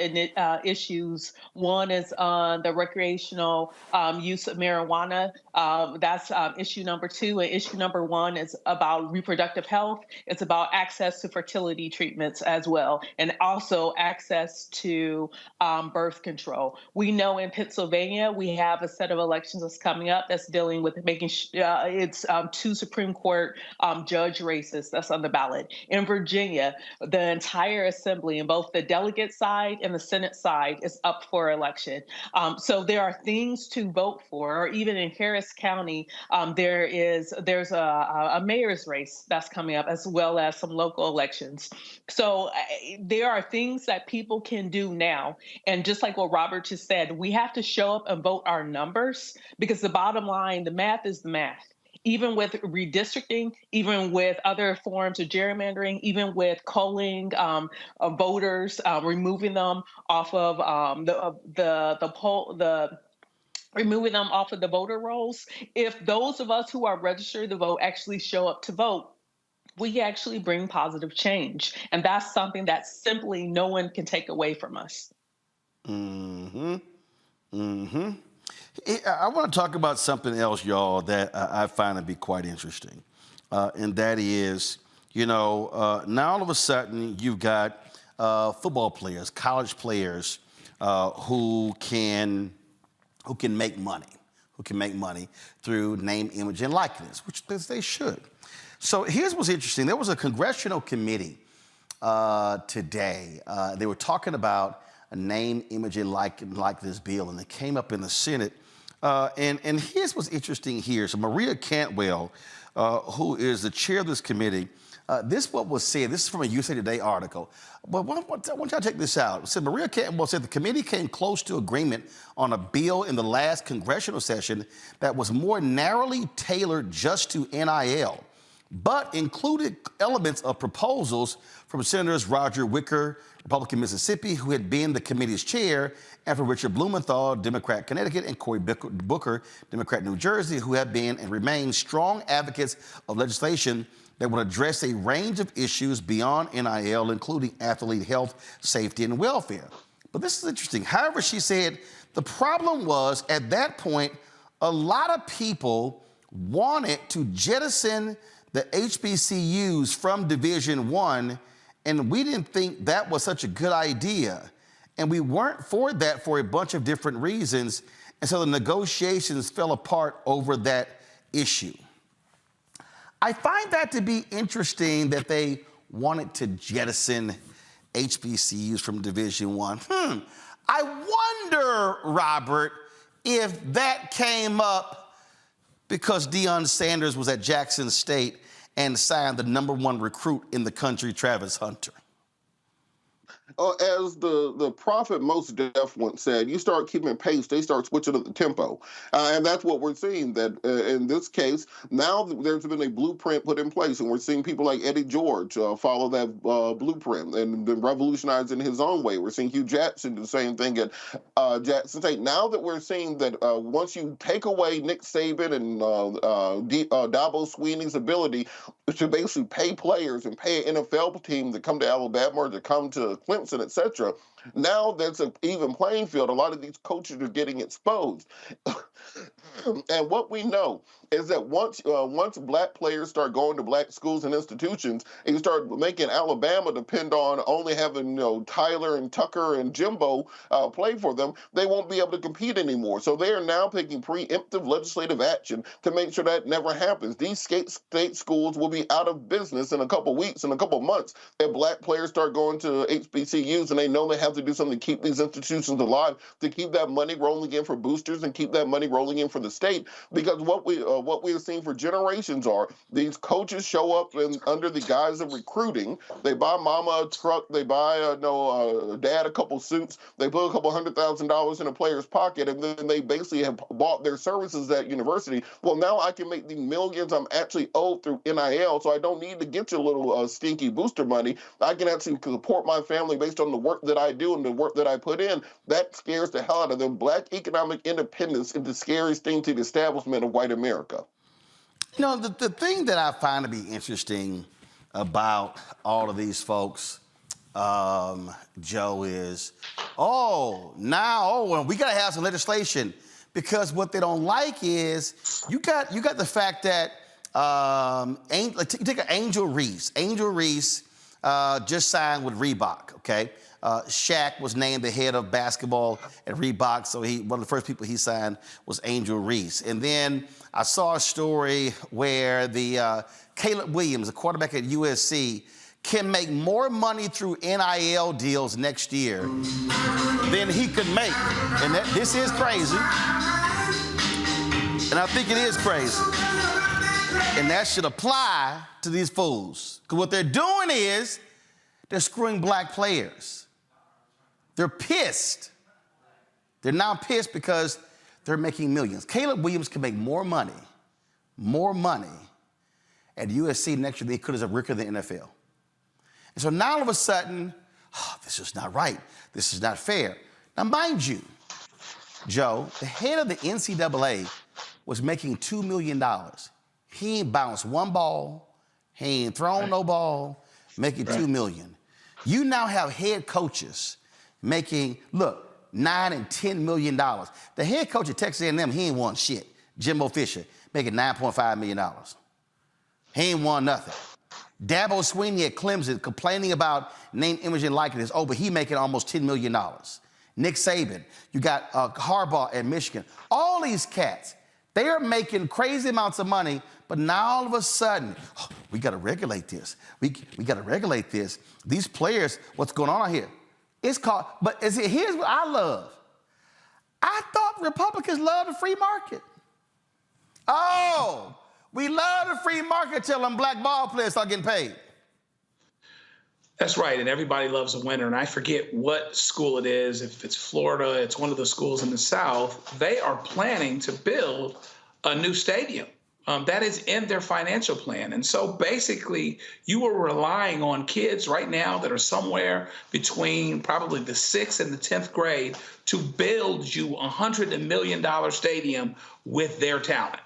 issues. One is on the recreational use of marijuana. That's issue number 2. And issue number 1 is about reproductive health. It's about access to fertility treatments as well, and also access to birth control. We know in Pennsylvania, we have a set of elections that's coming up that's dealing with making it's 2 Supreme Court judge races that's on the ballot. In Virginia, the entire assembly, in both the delegate side and the Senate side, is up for election. So there are things to vote for. Or even in Harris County, there's a mayor's race that's coming up, as well as some local elections. So there are things that people can do now. And just like what Robert just said, we have to show up and vote our numbers, because the bottom line, the math is the math. Even with redistricting, even with other forms of gerrymandering, even with culling voters, removing them off of removing them off of the voter rolls. If those of us who are registered to vote actually show up to vote, we actually bring positive change. And that's something that simply no one can take away from us. I want to talk about something else, y'all, that I find to be quite interesting. And that is, now all of a sudden you've got football players, college players who can make money through name, image, and likeness, which they should. So here's what's interesting. There was a congressional committee today. They were talking about a name, image, and likeness bill, and it came up in the Senate. And here's what's interesting here. So Maria Cantwell, who is the chair of this committee, this is what was said. This is from a USA Today article. But I want y'all to check this out. It said Maria Cantwell said the committee came close to agreement on a bill in the last congressional session that was more narrowly tailored just to NIL, but included elements of proposals from Senators Roger Wicker, Republican Mississippi, who had been the committee's chair, and from Richard Blumenthal, Democrat Connecticut, and Cory Booker, Democrat New Jersey, who have been and remain strong advocates of legislation that would address a range of issues beyond NIL, including athlete health, safety, and welfare. But this is interesting. However, she said the problem was, at that point, a lot of people wanted to jettison the HBCUs from Division I, and we didn't think that was such a good idea. And we weren't for that for a bunch of different reasons, and so the negotiations fell apart over that issue. I find that to be interesting that they wanted to jettison HBCUs from Division I. I wonder, Robert, if that came up because Deion Sanders was at Jackson State and signed the #1 recruit in the country, Travis Hunter. As the prophet Mos Def once said, you start keeping pace, they start switching up the tempo. And that's what we're seeing, that in this case, now there's been a blueprint put in place, and we're seeing people like Eddie George follow that blueprint and revolutionize in his own way. We're seeing Hugh Jackson do the same thing at Jackson State. Now that we're seeing that once you take away Nick Saban and Dabo Swinney's ability to basically pay players and pay an NFL team to come to Alabama or to come to Clemson, etc. Now there's an even playing field. A lot of these coaches are getting exposed. And what we know is that once black players start going to black schools and institutions, and you start making Alabama depend on only having Tyler and Tucker and Jimbo play for them, they won't be able to compete anymore. So they are now taking preemptive legislative action to make sure that never happens. These state schools will be out of business in a couple weeks, in a couple months, if black players start going to HBCUs and they know they have to do something to keep these institutions alive, to keep that money rolling in for boosters and keep that money rolling in for the state. Because what what we've seen for generations are these coaches show up under the guise of recruiting. They buy mama a truck, they buy dad a couple suits, they put a couple $100,000 in a player's pocket, and then they basically have bought their services at university. Well, now I can make the millions I'm actually owed through NIL, so I don't need to get your little stinky booster money. I can actually support my family based on the work that I do and the work that I put in. That scares the hell out of them. Black economic independence is the scariest thing to the establishment of white America. You know, the thing that I find to be interesting about all of these folks, Joe, is, we got to have some legislation, because what they don't like is you got the fact that you take an Angel Reese. Angel Reese just signed with Reebok, okay? Shaq was named the head of basketball at Reebok, so one of the first people he signed was Angel Reese. And then I saw a story where the Caleb Williams, a quarterback at USC, can make more money through NIL deals next year than he could make. And this is crazy. And I think it is crazy. And that should apply to these fools. Because what they're doing is they're screwing black players. They're pissed. They're now pissed because they're making millions. Caleb Williams can make more money at USC next year than he could as a rookie in the NFL. And so now all of a sudden, this is not right. This is not fair. Now, mind you, Joe, the head of the NCAA was making $2 million. He ain't bounced one ball. He ain't thrown no ball, making $2 million. You now have head coaches making, $9 and $10 million. The head coach at Texas A&M, he ain't won shit. Jimbo Fisher, making $9.5 million. He ain't won nothing. Dabo Sweeney at Clemson complaining about name, image, and likeness. But he making almost $10 million. Nick Saban, you got Harbaugh at Michigan. All these cats, they are making crazy amounts of money, but now all of a sudden, we got to regulate this. We got to regulate this. These players, what's going on out here? It's called, here's what I love. I thought Republicans love the free market. We love the free market till them black ball players start getting paid. That's right, and everybody loves a winner. And I forget what school it is. If it's Florida, it's one of the schools in the South. They are planning to build a new stadium. That is in their financial plan. And so basically, you are relying on kids right now that are somewhere between probably the 6th and the 10th grade to build you a $100 million stadium with their talent.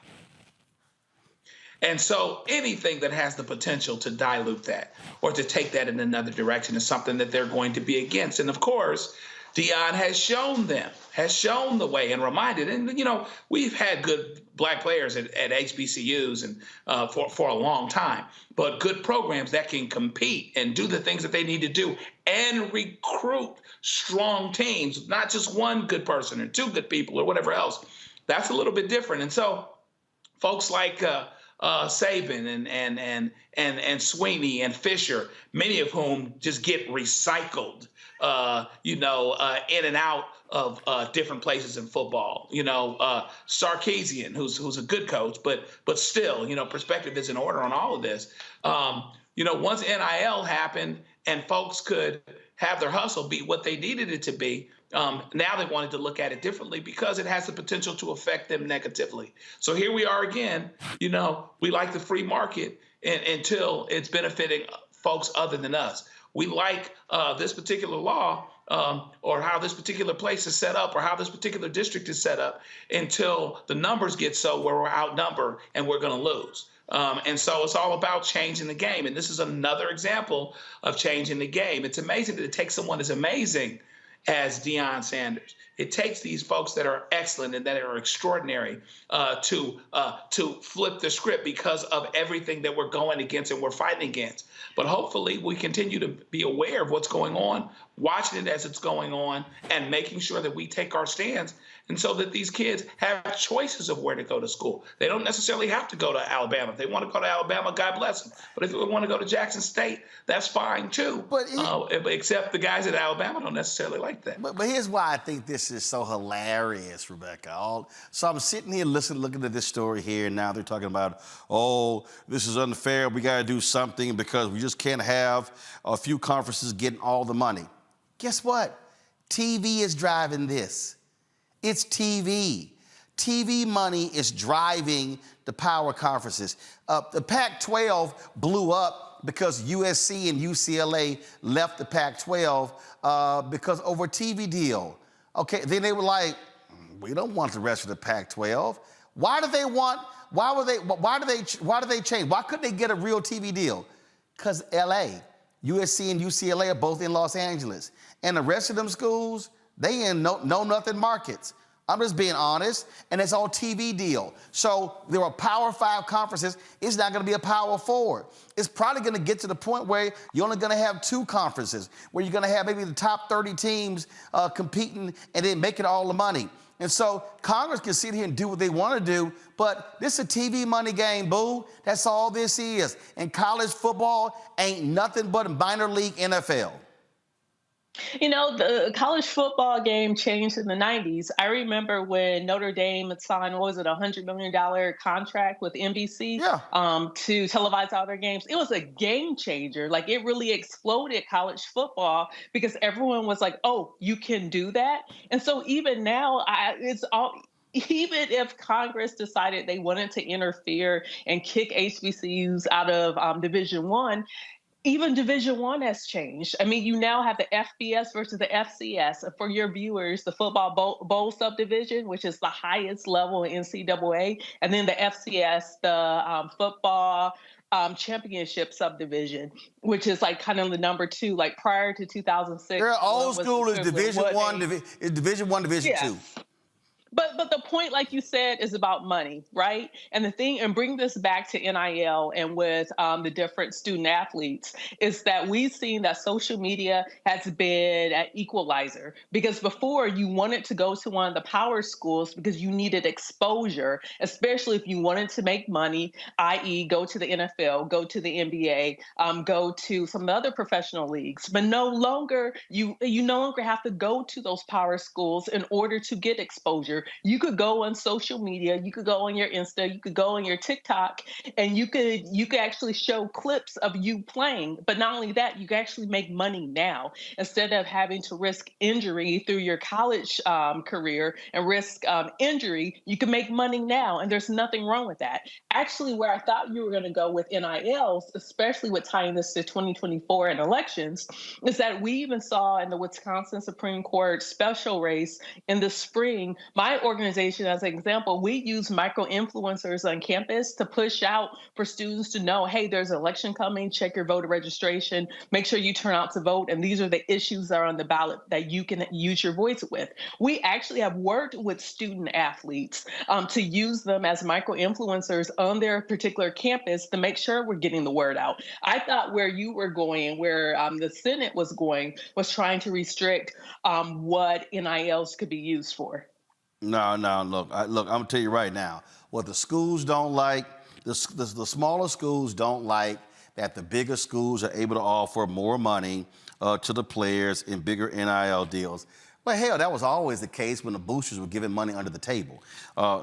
And so anything that has the potential to dilute that or to take that in another direction is something that they're going to be against. And of course, Deion has shown the way and reminded. And, we've had good black players at HBCUs and for a long time, but good programs that can compete and do the things that they need to do and recruit strong teams, not just one good person or two good people or whatever else. That's a little bit different. And so folks like Saban and Sweeney and Fisher, many of whom just get recycled, in and out of different places in football. Sarkisian, who's a good coach, but still, perspective is in order on all of this. Once NIL happened and folks could have their hustle be what they needed it to be, now they wanted to look at it differently because it has the potential to affect them negatively. So here we are again. We like the free market until it's benefiting folks other than us. We like this particular law or how this particular place is set up or how this particular district is set up until the numbers get so where we're outnumbered and we're going to lose. And so it's all about changing the game. And this is another example of changing the game. It's amazing that it takes someone as amazing as Deion Sanders. It takes these folks that are excellent and that are extraordinary to flip the script because of everything that we're going against and we're fighting against. But hopefully we continue to be aware of what's going on, watching it as it's going on, and making sure that we take our stands. And so that these kids have choices of where to go to school. They don't necessarily have to go to Alabama. If they want to go to Alabama, God bless them. But if they want to go to Jackson State, that's fine too. Except the guys at Alabama don't necessarily like like that. But here's why I think this is so hilarious, Rebecca. So I'm sitting here looking at this story here, and now they're talking about, oh, this is unfair. We got to do something because we just can't have a few conferences getting all the money. Guess what? TV is driving this. It's TV. TV money is driving the power conferences. The Pac-12 blew up because USC and UCLA left the Pac-12 because over a TV deal. Okay, then they were like, we don't want the rest of the Pac-12. Why do they change? Why couldn't they get a real TV deal? Because LA, USC and UCLA are both in Los Angeles. And the rest of them schools, they in no-nothing markets. I'm just being honest, and it's all TV deal. So there are Power 5 conferences. It's not going to be a Power 4. It's probably going to get to the point where you're only going to have 2 conferences, where you're going to have maybe the top 30 teams competing and then making all the money. And so Congress can sit here and do what they want to do, but this is a TV money game, boo. That's all this is. And college football ain't nothing but a minor league NFL. You know, the college football game changed in the 90s. I remember when Notre Dame had signed, what was it, $100 million contract with NBC to televise all their games. It was a game changer. Like, it really exploded college football because everyone was like, oh, you can do that? And so even now, even if Congress decided they wanted to interfere and kick HBCUs out of Division I, even Division I has changed. I mean, you now have the FBS versus the FCS. For your viewers, the football bowl subdivision, which is the highest level in NCAA, and then the FCS, the football championship subdivision, which is like kind of the number 2, like prior to 2006. Their old school is Division I, Division yeah. 2. But the point, like you said, is about money, right? And bring this back to NIL and with the different student athletes, is that we've seen that social media has been an equalizer. Because before, you wanted to go to one of the power schools because you needed exposure, especially if you wanted to make money, i.e. go to the NFL, go to the NBA, go to some of the other professional leagues. But no longer, you no longer have to go to those power schools in order to get exposure. You could go on social media, you could go on your Insta, you could go on your TikTok, and you could actually show clips of you playing. But not only that, you can actually make money now. Instead of having to risk injury through your college career and risk injury, you can make money now, and there's nothing wrong with that. Actually, where I thought you were going to go with NILs, especially with tying this to 2024 and elections, is that we even saw in the Wisconsin Supreme Court special race in the spring, my organization, as an example, we use micro-influencers on campus to push out for students to know, hey, there's an election coming, check your voter registration, make sure you turn out to vote, and these are the issues that are on the ballot that you can use your voice with. We actually have worked with student athletes to use them as micro-influencers on their particular campus to make sure we're getting the word out. I thought where you were going, where the Senate was going, was trying to restrict what NILs could be used for. No, look, I'm gonna tell you right now, what the schools don't like, the smaller schools don't like that the bigger schools are able to offer more money to the players in bigger NIL deals. But hell, that was always the case when the boosters were giving money under the table.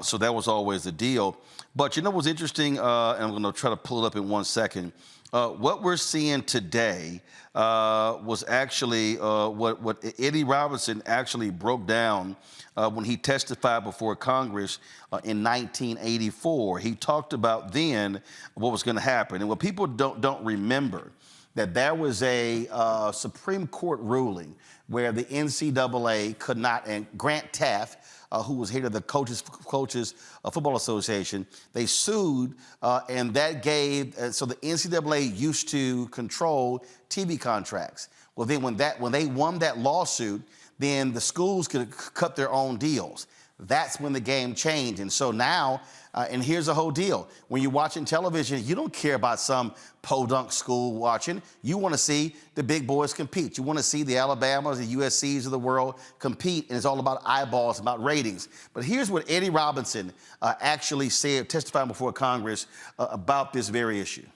So that was always the deal. But you know what's interesting, and I'm gonna try to pull it up in 1 second, what we're seeing today was actually what Eddie Robinson actually broke down when he testified before Congress in 1984. He talked about then what was going to happen. And what people don't remember, that there was a Supreme Court ruling where the NCAA could not, and Grant Taft, who was head of the Coaches Football Association, they sued, and that gave, so the NCAA used to control TV contracts. Well, then when they won that lawsuit, then the schools could cut their own deals. That's when the game changed. And so now, and here's the whole deal. When you're watching television, you don't care about some podunk school watching. You want to see the big boys compete. You want to see the Alabamas, the USCs of the world compete, and it's all about eyeballs, about ratings. But here's what Eddie Robinson actually said, testifying before Congress about this very issue.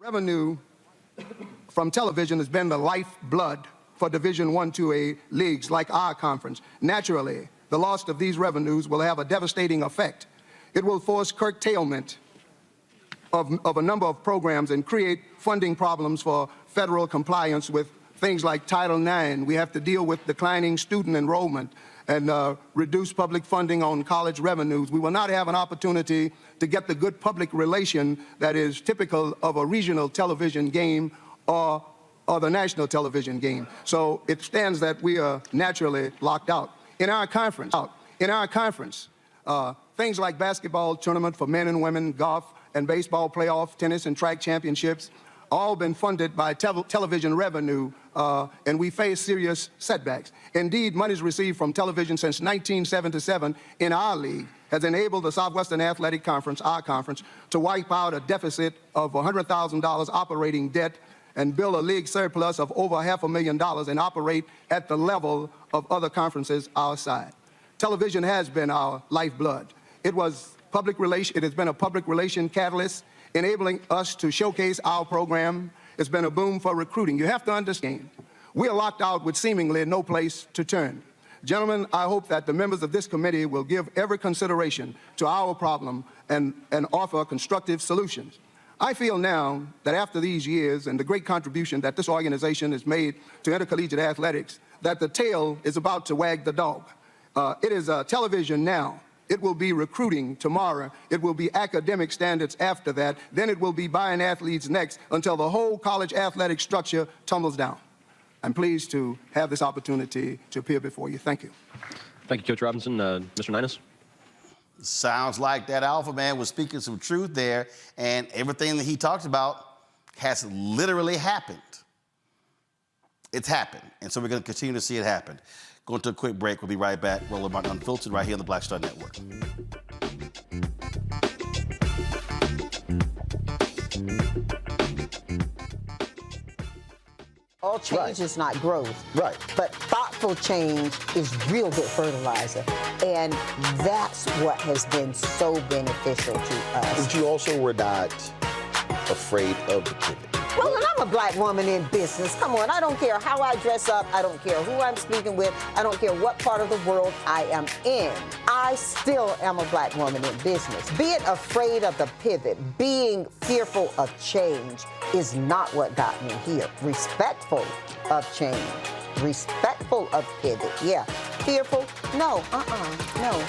Revenue from television has been the lifeblood for Division I, IIA leagues like our conference. Naturally, the loss of these revenues will have a devastating effect. It will force curtailment of a number of programs and create funding problems for federal compliance with things like Title IX. We have to deal with declining student enrollment and reduce public funding on college revenues. We will not have an opportunity to get the good public relation that is typical of a regional television game or the national television game. So it stands that we are naturally locked out. In our conference, things like basketball tournament for men and women, golf and baseball playoff, tennis and track championships, all been funded by television revenue, and we face serious setbacks. Indeed, monies received from television since 1977 in our league has enabled the Southwestern Athletic Conference, our conference, to wipe out a deficit of $100,000 operating debt and build a league surplus of over $500,000 and operate at the level of other conferences our side. Television has been our lifeblood. It has been a public relation catalyst, enabling us to showcase our program. It's been a boom for recruiting. You have to understand, we are locked out with seemingly no place to turn. Gentlemen, I hope that the members of this committee will give every consideration to our problem and offer constructive solutions. I feel now that after these years and the great contribution that this organization has made to intercollegiate athletics, that the tail is about to wag the dog. It is television now. It will be recruiting tomorrow. It will be academic standards after that. Then it will be buying athletes next until the whole college athletic structure tumbles down. I'm pleased to have this opportunity to appear before you. Thank you. Thank you, Coach Robinson. Mr. Ninus? Sounds like that alpha man was speaking some truth there, and everything that he talked about has literally happened. It's happened, and so we're going to continue to see it happen. Going to a quick break. We'll be right back. Roland Martin Unfiltered right here on the Black Star Network. All change is not growth. Right. But thoughtful change is real good fertilizer. And that's what has been so beneficial to us. But you also were not afraid of the pivot. Well, and I'm a black woman in business. Come on, I don't care how I dress up. I don't care who I'm speaking with. I don't care what part of the world I am in. I still am a black woman in business. Being afraid of the pivot, being fearful of change is not what got me here. Respectful of change. Respectful of pivot, yeah. Fearful? No, no.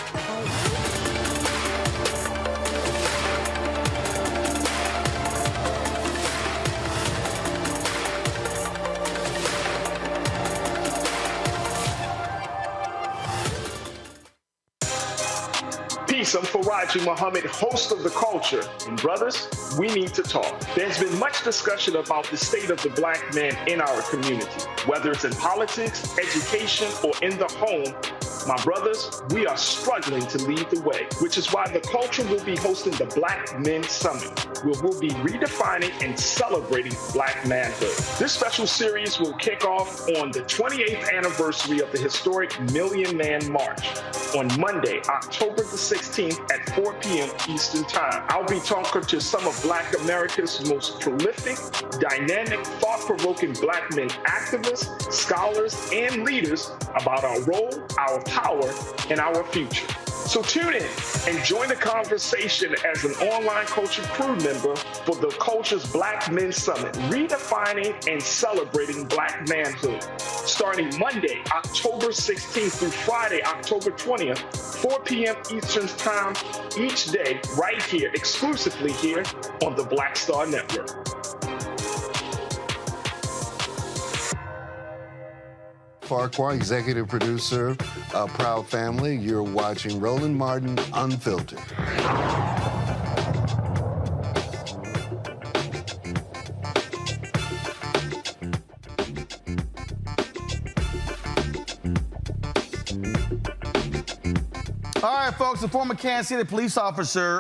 Peace, I'm Faraji Muhammad, host of The Culture. And brothers, we need to talk. There's been much discussion about the state of the black man in our community. Whether it's in politics, education, or in the home, my brothers, we are struggling to lead the way, which is why The Culture will be hosting the Black Men Summit, where we'll be redefining and celebrating black manhood. This special series will kick off on the 28th anniversary of the historic Million Man March on Monday, October the 16th at 4 p.m. Eastern Time. I'll be talking to some of Black America's most prolific, dynamic, thought-provoking black men activists, scholars, and leaders about our role, our power, and our future. So tune in and join the conversation as an online culture crew member for The Culture's Black Men Summit, redefining and celebrating black manhood. Starting Monday, October 16th through Friday, October 20th, 4 p.m. Eastern Time each day, right here, exclusively here on the Black Star Network. Farquhar, executive producer, Proud Family. You're watching Roland Martin Unfiltered. All right, folks, the former Kansas City police officer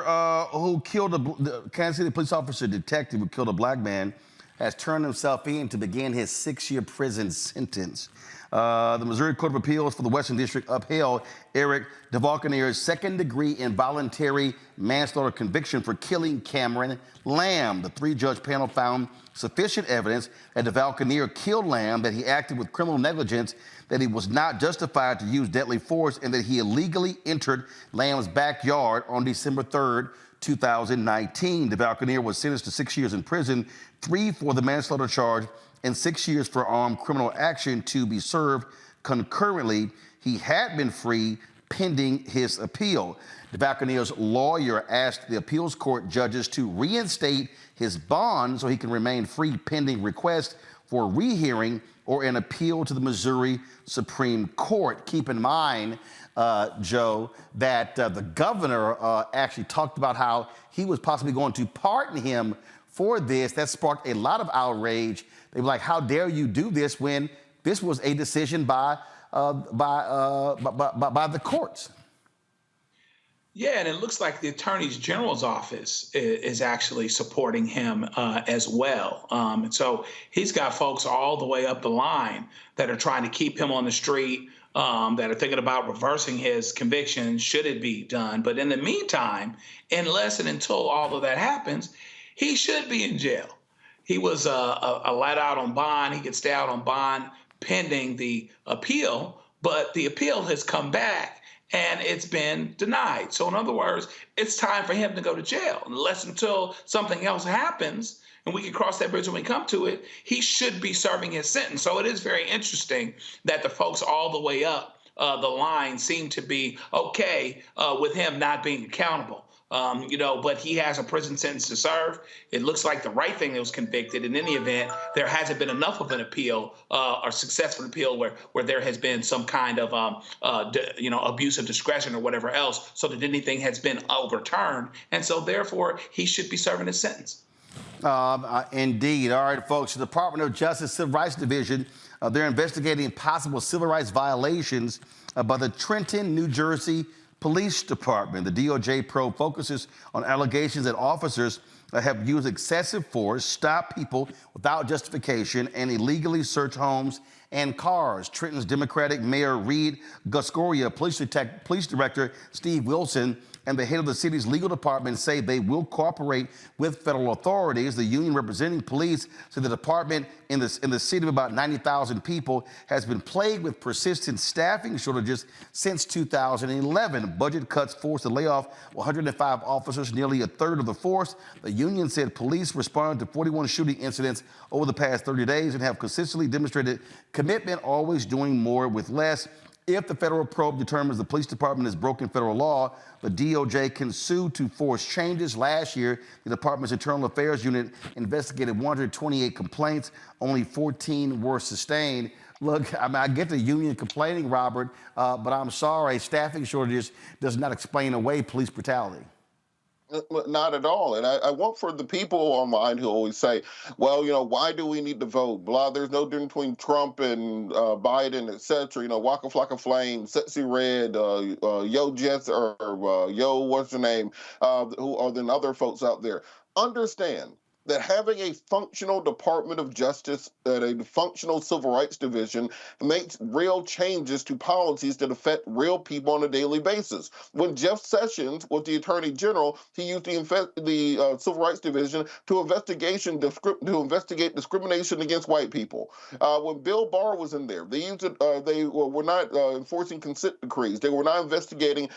who killed the Kansas City police officer detective who killed a black man has turned himself in to begin his 6-year prison sentence. The Missouri Court of Appeals for the Western District upheld Eric DeValkenier's second-degree involuntary manslaughter conviction for killing Cameron Lamb. The 3-judge panel found sufficient evidence that DeValkenier killed Lamb, that he acted with criminal negligence, that he was not justified to use deadly force, and that he illegally entered Lamb's backyard on December 3rd, 2019. DeValkenier was sentenced to 6 years in prison, 3 for the manslaughter charge and 6 years for armed criminal action to be served concurrently. He had been free pending his appeal. DeValkenier's lawyer asked the appeals court judges to reinstate his bond so he can remain free pending request for a rehearing or an appeal to the Missouri Supreme Court. Keep in mind, Joe, that the governor actually talked about how he was possibly going to pardon him for this. That sparked a lot of outrage. They were like, how dare you do this when this was a decision by the courts? Yeah, and it looks like the Attorney General's office is actually supporting him as well. And so he's got folks all the way up the line that are trying to keep him on the street, that are thinking about reversing his conviction should it be done. But in the meantime, unless and until all of that happens, he should be in jail. He was let out on bond. He could stay out on bond pending the appeal, but the appeal has come back and it's been denied. So in other words, it's time for him to go to jail. Unless until something else happens, and we can cross that bridge when we come to it, he should be serving his sentence. So it is very interesting that the folks all the way up the line seem to be okay with him not being accountable. But he has a prison sentence to serve. It looks like the right thing that was convicted. In any event, there hasn't been enough of an appeal or successful appeal where there has been some kind of, abuse of discretion or whatever else, so that anything has been overturned. And so, therefore, he should be serving his sentence. Indeed. All right, folks. The Department of Justice Civil Rights Division, they're investigating possible civil rights violations by the Trenton, New Jersey Police Department. The DOJ probe focuses on allegations that officers have used excessive force, stopped people without justification, and illegally searched homes and cars. Trenton's Democratic Mayor Reed Guscoria, Police Director Steve Wilson, and the head of the city's legal department say they will cooperate with federal authorities. The union representing police said the department in the city of about 90,000 people has been plagued with persistent staffing shortages since 2011. Budget cuts forced the layoff 105 officers, nearly a third of the force. The union said police responded to 41 shooting incidents over the past 30 days and have consistently demonstrated commitment, always doing more with less. If the federal probe determines the police department has broken federal law, the DOJ can sue to force changes. Last year, the department's Internal Affairs Unit investigated 128 complaints. Only 14 were sustained. Look, I get the union complaining, Robert, but I'm sorry, staffing shortages does not explain away police brutality. Not at all. And I want for the people online who always say, well, why do we need to vote? Blah, there's no difference between Trump and Biden, et cetera. Waka Flocka Flame, Sexy Red, Yo Jets, or Yo, what's her name, who are then other folks out there. Understand that having a functional Department of Justice and a functional Civil Rights Division makes real changes to policies that affect real people on a daily basis. When Jeff Sessions was the Attorney General, he used the Civil Rights Division to investigate discrimination against white people. When Bill Barr was in there, they used it. They were not enforcing consent decrees. They were not investigating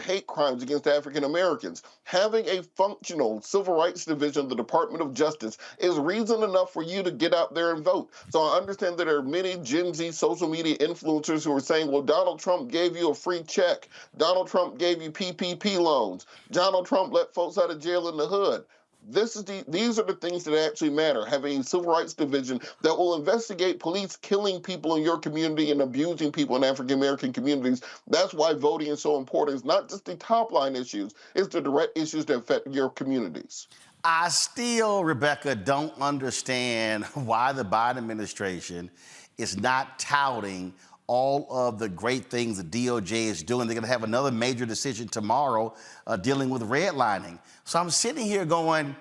hate crimes against African Americans. Having a functional Civil Rights Division, the Department of Justice, is reason enough for you to get out there and vote. So I understand that there are many Gen Z social media influencers who are saying, well, Donald Trump gave you a free check. Donald Trump gave you PPP loans. Donald Trump let folks out of jail in the hood. These are the things that actually matter. Having a civil rights division that will investigate police killing people in your community and abusing people in African-American communities. That's why voting is so important. It's not just the top line issues. It's the direct issues that affect your communities. I still, Rebecca, don't understand why the Biden administration is not touting all of the great things the DOJ is doing. They're going to have another major decision tomorrow dealing with redlining. So I'm sitting here going,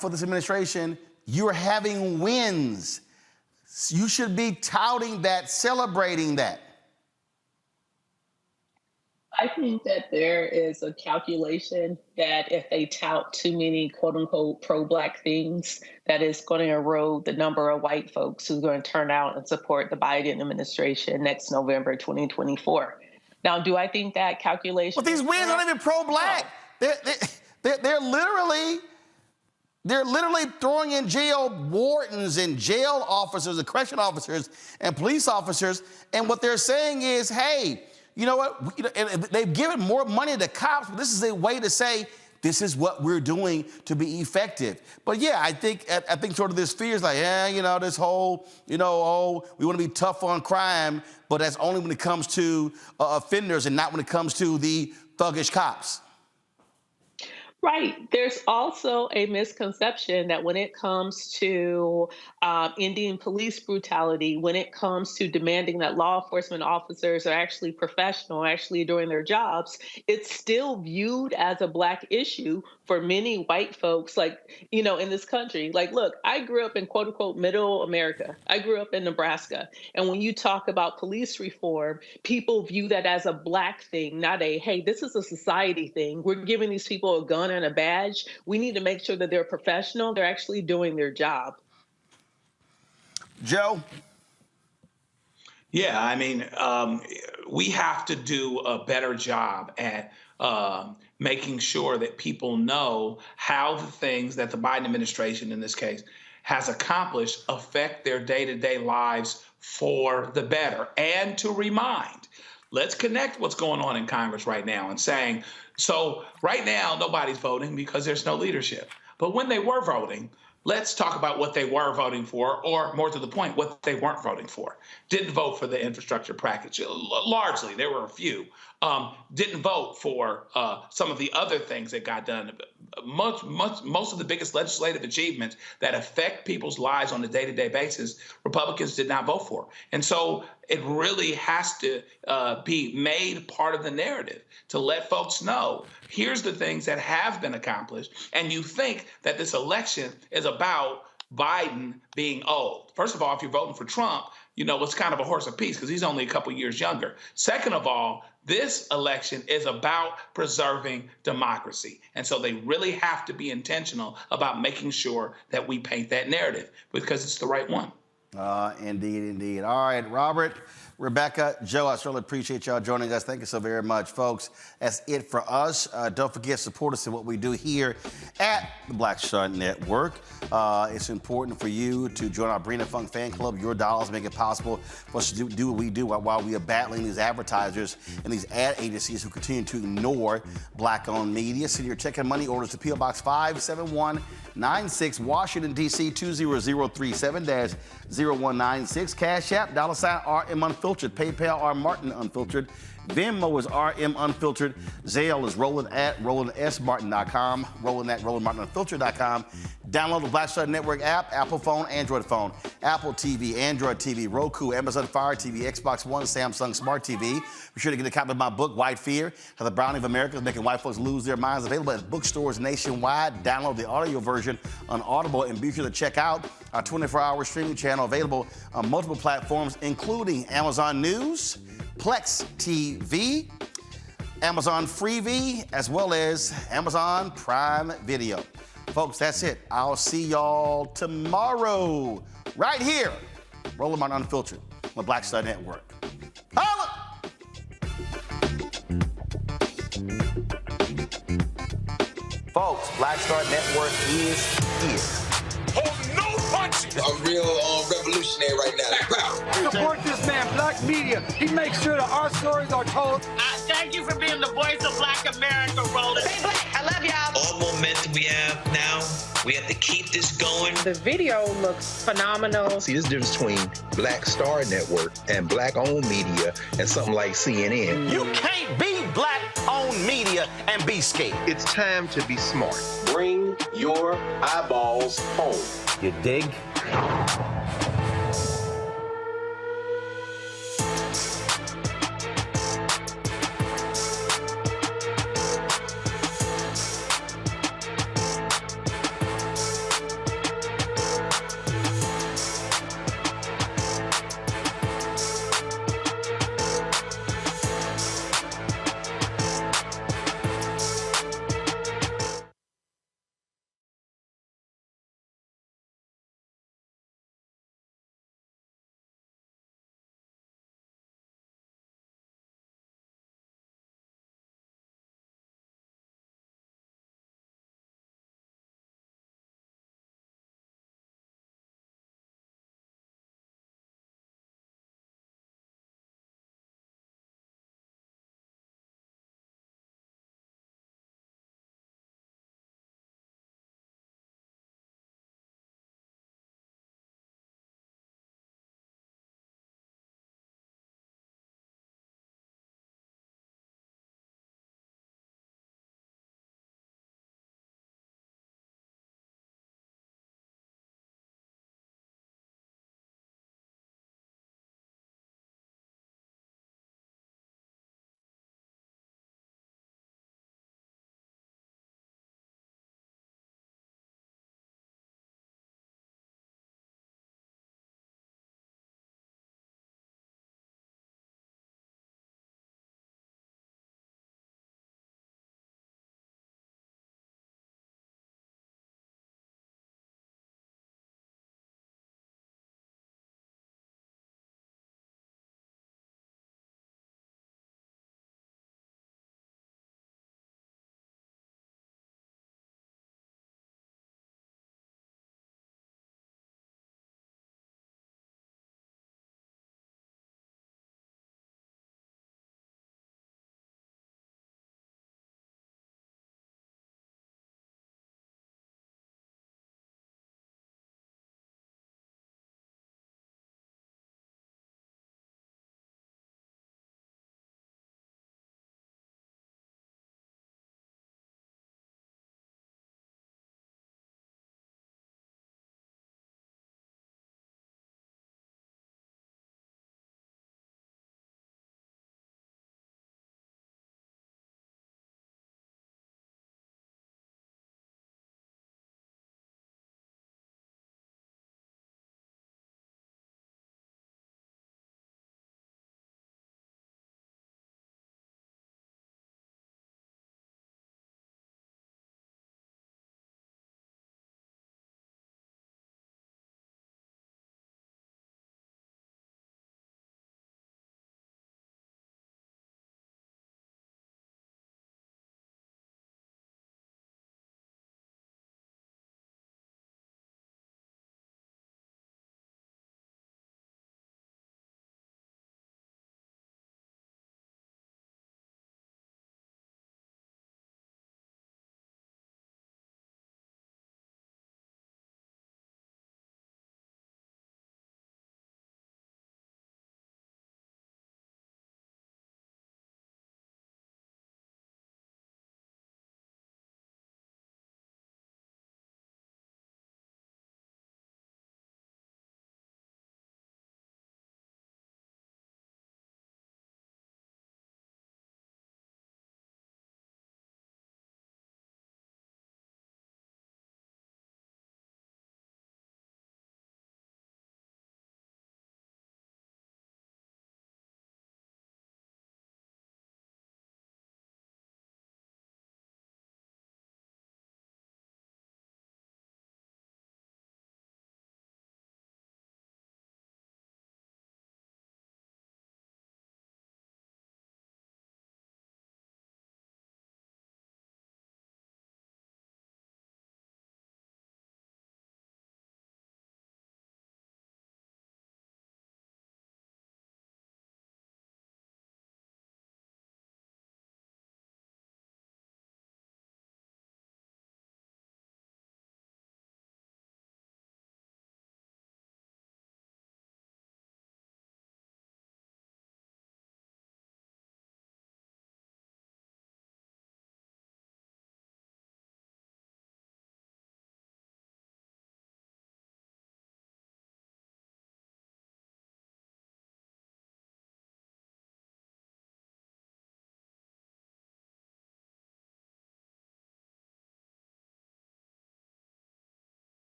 for this administration, you're having wins. You should be touting that, celebrating that. I think that there is a calculation that if they tout too many quote unquote pro-Black things, that is going to erode the number of white folks who are going to turn out and support the Biden administration next November 2024. Now, do I think that calculation? But these wins aren't even pro-Black. No. They're literally throwing in jail wardens and jail officers and correction officers and police officers. And what they're saying is, hey, you know what? And they've given more money to cops, but this is a way to say, this is what we're doing to be effective. But yeah, I think sort of this fear is like, this whole, we want to be tough on crime, but that's only when it comes to offenders and not when it comes to the thuggish cops. Right. There's also a misconception that when it comes to ending police brutality, when it comes to demanding that law enforcement officers are actually professional, actually doing their jobs, it's still viewed as a Black issue for many white folks, in this country. Like, look, I grew up in quote unquote middle America. I grew up in Nebraska. And when you talk about police reform, people view that as a Black thing, not a, hey, this is a society thing. We're giving these people a gun and a badge. We need to make sure that they're professional. They're actually doing their job. Joe? Yeah, I mean, we have to do a better job at making sure that people know how the things that the Biden administration, in this case, has accomplished affect their day-to-day lives for the better. And to remind, let's connect what's going on in Congress right now and saying, so right now, nobody's voting because there's no leadership. But when they were voting, let's talk about what they were voting for, or more to the point, what they weren't voting for. Didn't vote for the infrastructure package. Largely, there were a few. Didn't vote for some of the other things that got done. Most of the biggest legislative achievements that affect people's lives on a day-to-day basis, Republicans did not vote for. And so it really has to be made part of the narrative to let folks know, here's the things that have been accomplished. And you think that this election is about Biden being old. First of all, if you're voting for Trump, it's kind of a horse apiece because he's only a couple years younger. Second of all, this election is about preserving democracy. And so they really have to be intentional about making sure that we paint that narrative because it's the right one. Indeed. All right, Robert, Rebecca, Joe, I certainly appreciate y'all joining us. Thank you so very much, folks. That's it for us. Don't forget, support us in what we do here at the Black Star Network. It's important for you to join our Brina Funk fan club. Your dollars make it possible for us to do what we do while we are battling these advertisers and these ad agencies who continue to ignore Black-owned media. Send your check and money orders to P.O. Box 57196, Washington, D.C. 20037-0196. Cash App, $RM Unfiltered. PayPal, R Martin Unfiltered. Venmo is RM Unfiltered. Zelle is Roland@RolandSMartin.com. Roland@RolandMartinUnfiltered.com. Download the Black Star Network app, Apple phone, Android phone, Apple TV, Android TV, Roku, Amazon Fire TV, Xbox One, Samsung Smart TV. Be sure to get a copy of my book, White Fear, How the Browning of America is Making White Folks Lose Their Minds. Available at bookstores nationwide. Download the audio version on Audible and be sure to check out our 24-hour streaming channel available on multiple platforms, including Amazon News, Plex TV, Amazon Freevee, as well as Amazon Prime Video. Folks, that's it. I'll see y'all tomorrow right here, Roland Martin Unfiltered on the Black Star Network. Holla! Folks, Black Star Network is here. Hold no punches! I'm real revolutionary right now. Black power. Support this man, Black Media. He makes sure that our stories are told. Thank you for being the voice of Black America, Roland. Stay black. I love y'all. All momentum we have now, we have to keep this going. The video looks phenomenal. See, this difference between Black Star Network and Black-owned media and something like CNN. You can't be Black-owned media and be scared. It's time to be smart. Bring your eyeballs home. You dig?